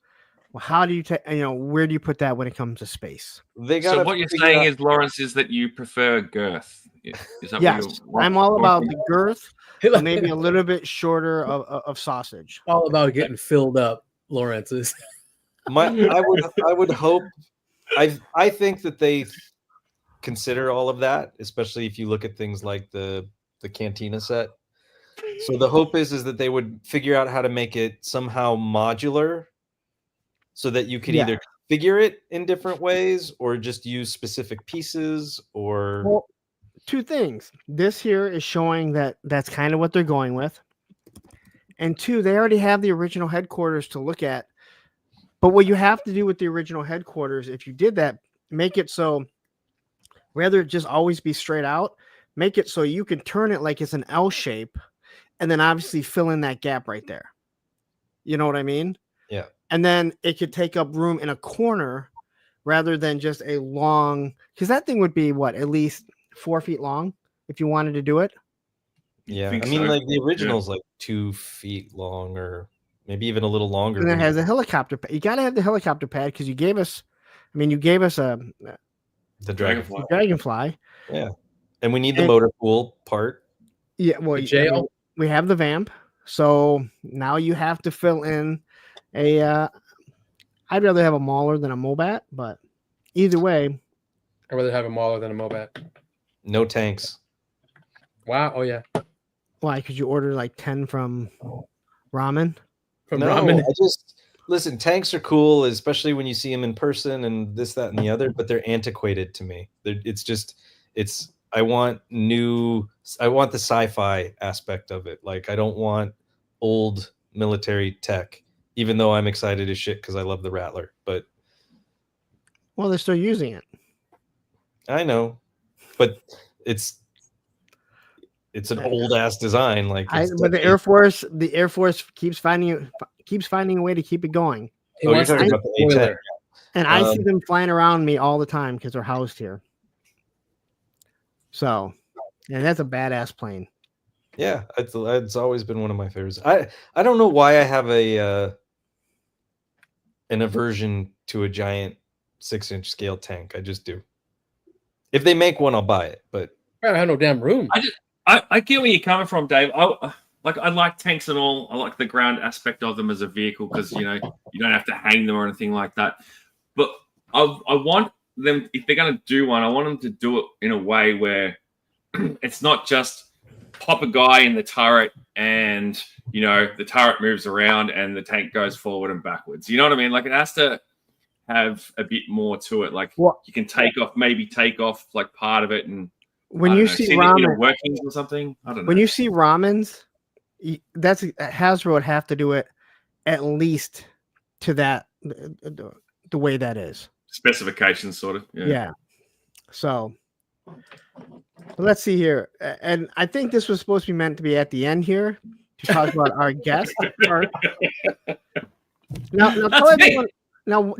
Well, how do you take? Where do you put that when it comes to space? They got. So what you're saying is, Lawrence, is that you prefer girth. Is that Yes, what I'm all about the girth, but maybe a little bit shorter of sausage. All about getting filled up, Lawrence is. I would hope. I think that they consider all of that, especially if you look at things like the Cantina set. So the hope is that they would figure out how to make it somehow modular, so that you could either figure it in different ways or just use specific pieces. Or Well, two things. This here is showing that that's kind of what they're going with, and two, they already have the original headquarters to look at. But what you have to do with the original headquarters, if you did that, make it so rather just always be straight out, make it so you can turn it like it's an L shape, and then obviously fill in that gap right there. You know what I mean? Yeah. And then it could take up room in a corner rather than just a long, because that thing would be what, at least 4 feet long if you wanted to do it. Yeah, I mean, like the original's like 2 feet long, or maybe even a little longer. And it has a helicopter pad. You got to have the helicopter pad because you gave us the dragonfly. Yeah, and we need the motor pool part. Yeah, well, jail. We have the vamp, so now you have to fill in a. I'd rather have a mauler than a Mobat, but either way, I'd rather have a mauler than a Mobat. No tanks. Wow. Oh yeah. Why? Could you order like 10 from Ramen? I just listen. Tanks are cool, especially when you see them in person and this, that, and the other. But they're antiquated to me. I want the sci-fi aspect of it. Like, I don't want old military tech, even though I'm excited as shit because I love the Rattler. But they're still using it. I know, but it's an old ass design. But the Air Force keeps finding a way to keep it going. You're talking about the A-10. And I see them flying around me all the time because they're housed here. So, and that's a badass plane. Yeah, it's always been one of my favorites. I don't know why I have an aversion to a giant 6-inch scale tank. I just do. If they make one, I'll buy it. But I don't have no damn room. I get where you're coming from, Dave. I like tanks and all. I like the ground aspect of them as a vehicle because you don't have to hang them or anything like that. But I want them, if they're going to do one, I want them to do it in a way where it's not just pop a guy in the turret and the turret moves around and the tank goes forward and backwards. You know what I mean? Like, it has to have a bit more to it. Like, you can take off like part of it, and when you see ramen workings or something, I don't know. When you see ramens, that's Hasbro would have to do it at least to that the way that is specifications, sort of. Yeah. So let's see here, and I think this was supposed to be meant to be at the end here to talk about our guest. Now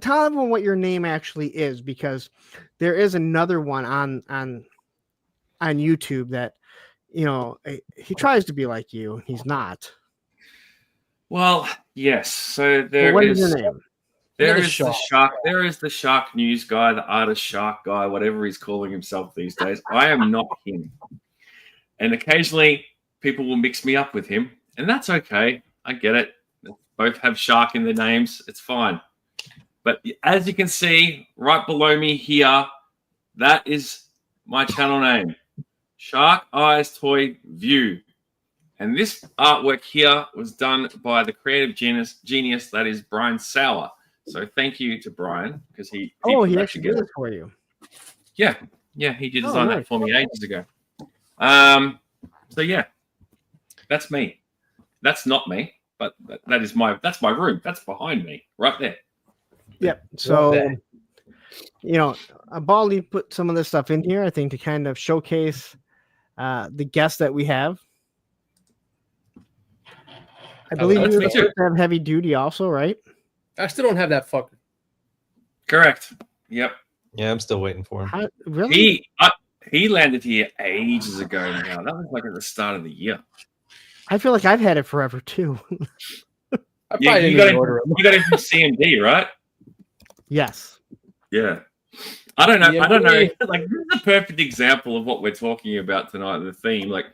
tell everyone what your name actually is, because there is another one on YouTube that he tries to be like you. He's not. Well, yes. So what is your name? There is the Shark. There is the Shark News guy, the artist Shark guy, whatever he's calling himself these days. I am not him. And occasionally people will mix me up with him, and that's okay. I get it. Both have Shark in their names. It's fine. But as you can see right below me here, that is my channel name, Shark Eyes Toy View. And this artwork here was done by the creative genius that is Brian Sauer. So thank you to Brian, because he actually did it for you. Yeah, he did design that for me ages ago. So yeah, that's me. That's not me, but that's my room. That's behind me, right there. Yep. So Baldy put some of this stuff in here, I think, to kind of showcase the guests that we have. I believe you have heavy duty also, right? I still don't have that fucker. Correct. Yep. Yeah, I'm still waiting for him. Really? He landed here ages ago now. That was like at the start of the year. I feel like I've had it forever too. You got it from CMD, right? Yes. Yeah. I don't know. Yeah, I don't know. yeah. Like, this is a perfect example of what we're talking about tonight, the theme. Like,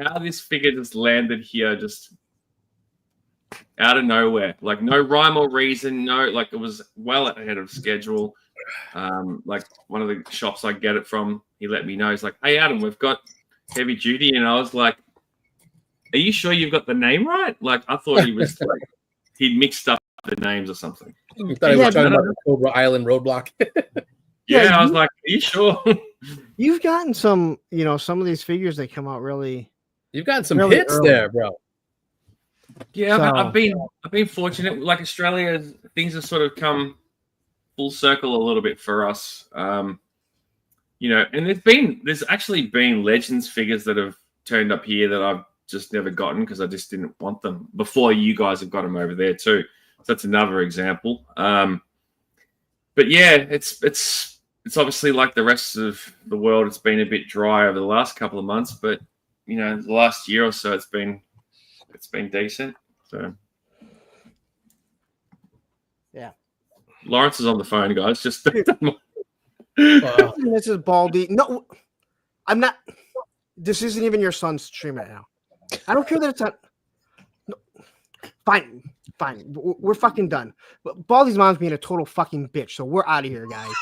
how this figure just landed here, just out of nowhere. Like, no rhyme or reason. No, like, it was well ahead of schedule. Like, one of the shops I get it from, he let me know. He's like, "Hey, Adam, we've got heavy duty." And I was like, "Are you sure you've got the name right?" Like, I thought he was like, he'd mixed up the names or something. I thought he was talking about the Cobra Island roadblock. Yeah, I was like, "Are you sure?" You've gotten some, some of these figures that come out really. You've gotten some really hits early. there, bro. Yeah, So- I've been fortunate. Like, Australia, things have sort of come full circle a little bit for us. And there's actually been Legends figures that have turned up here that I've just never gotten because I just didn't want them before you guys have got them over there too. So that's another example. But yeah, it's obviously like the rest of the world. It's been a bit dry over the last couple of months, but the last year or so, it's been decent. So yeah, Lawrence is on the phone, guys. Just Wow. This is Baldy. No, I'm not. This isn't even your son's stream right now. I don't care that it's not. No. Fine. We're fucking done. Baldy's mom's being a total fucking bitch, so we're out of here, guys.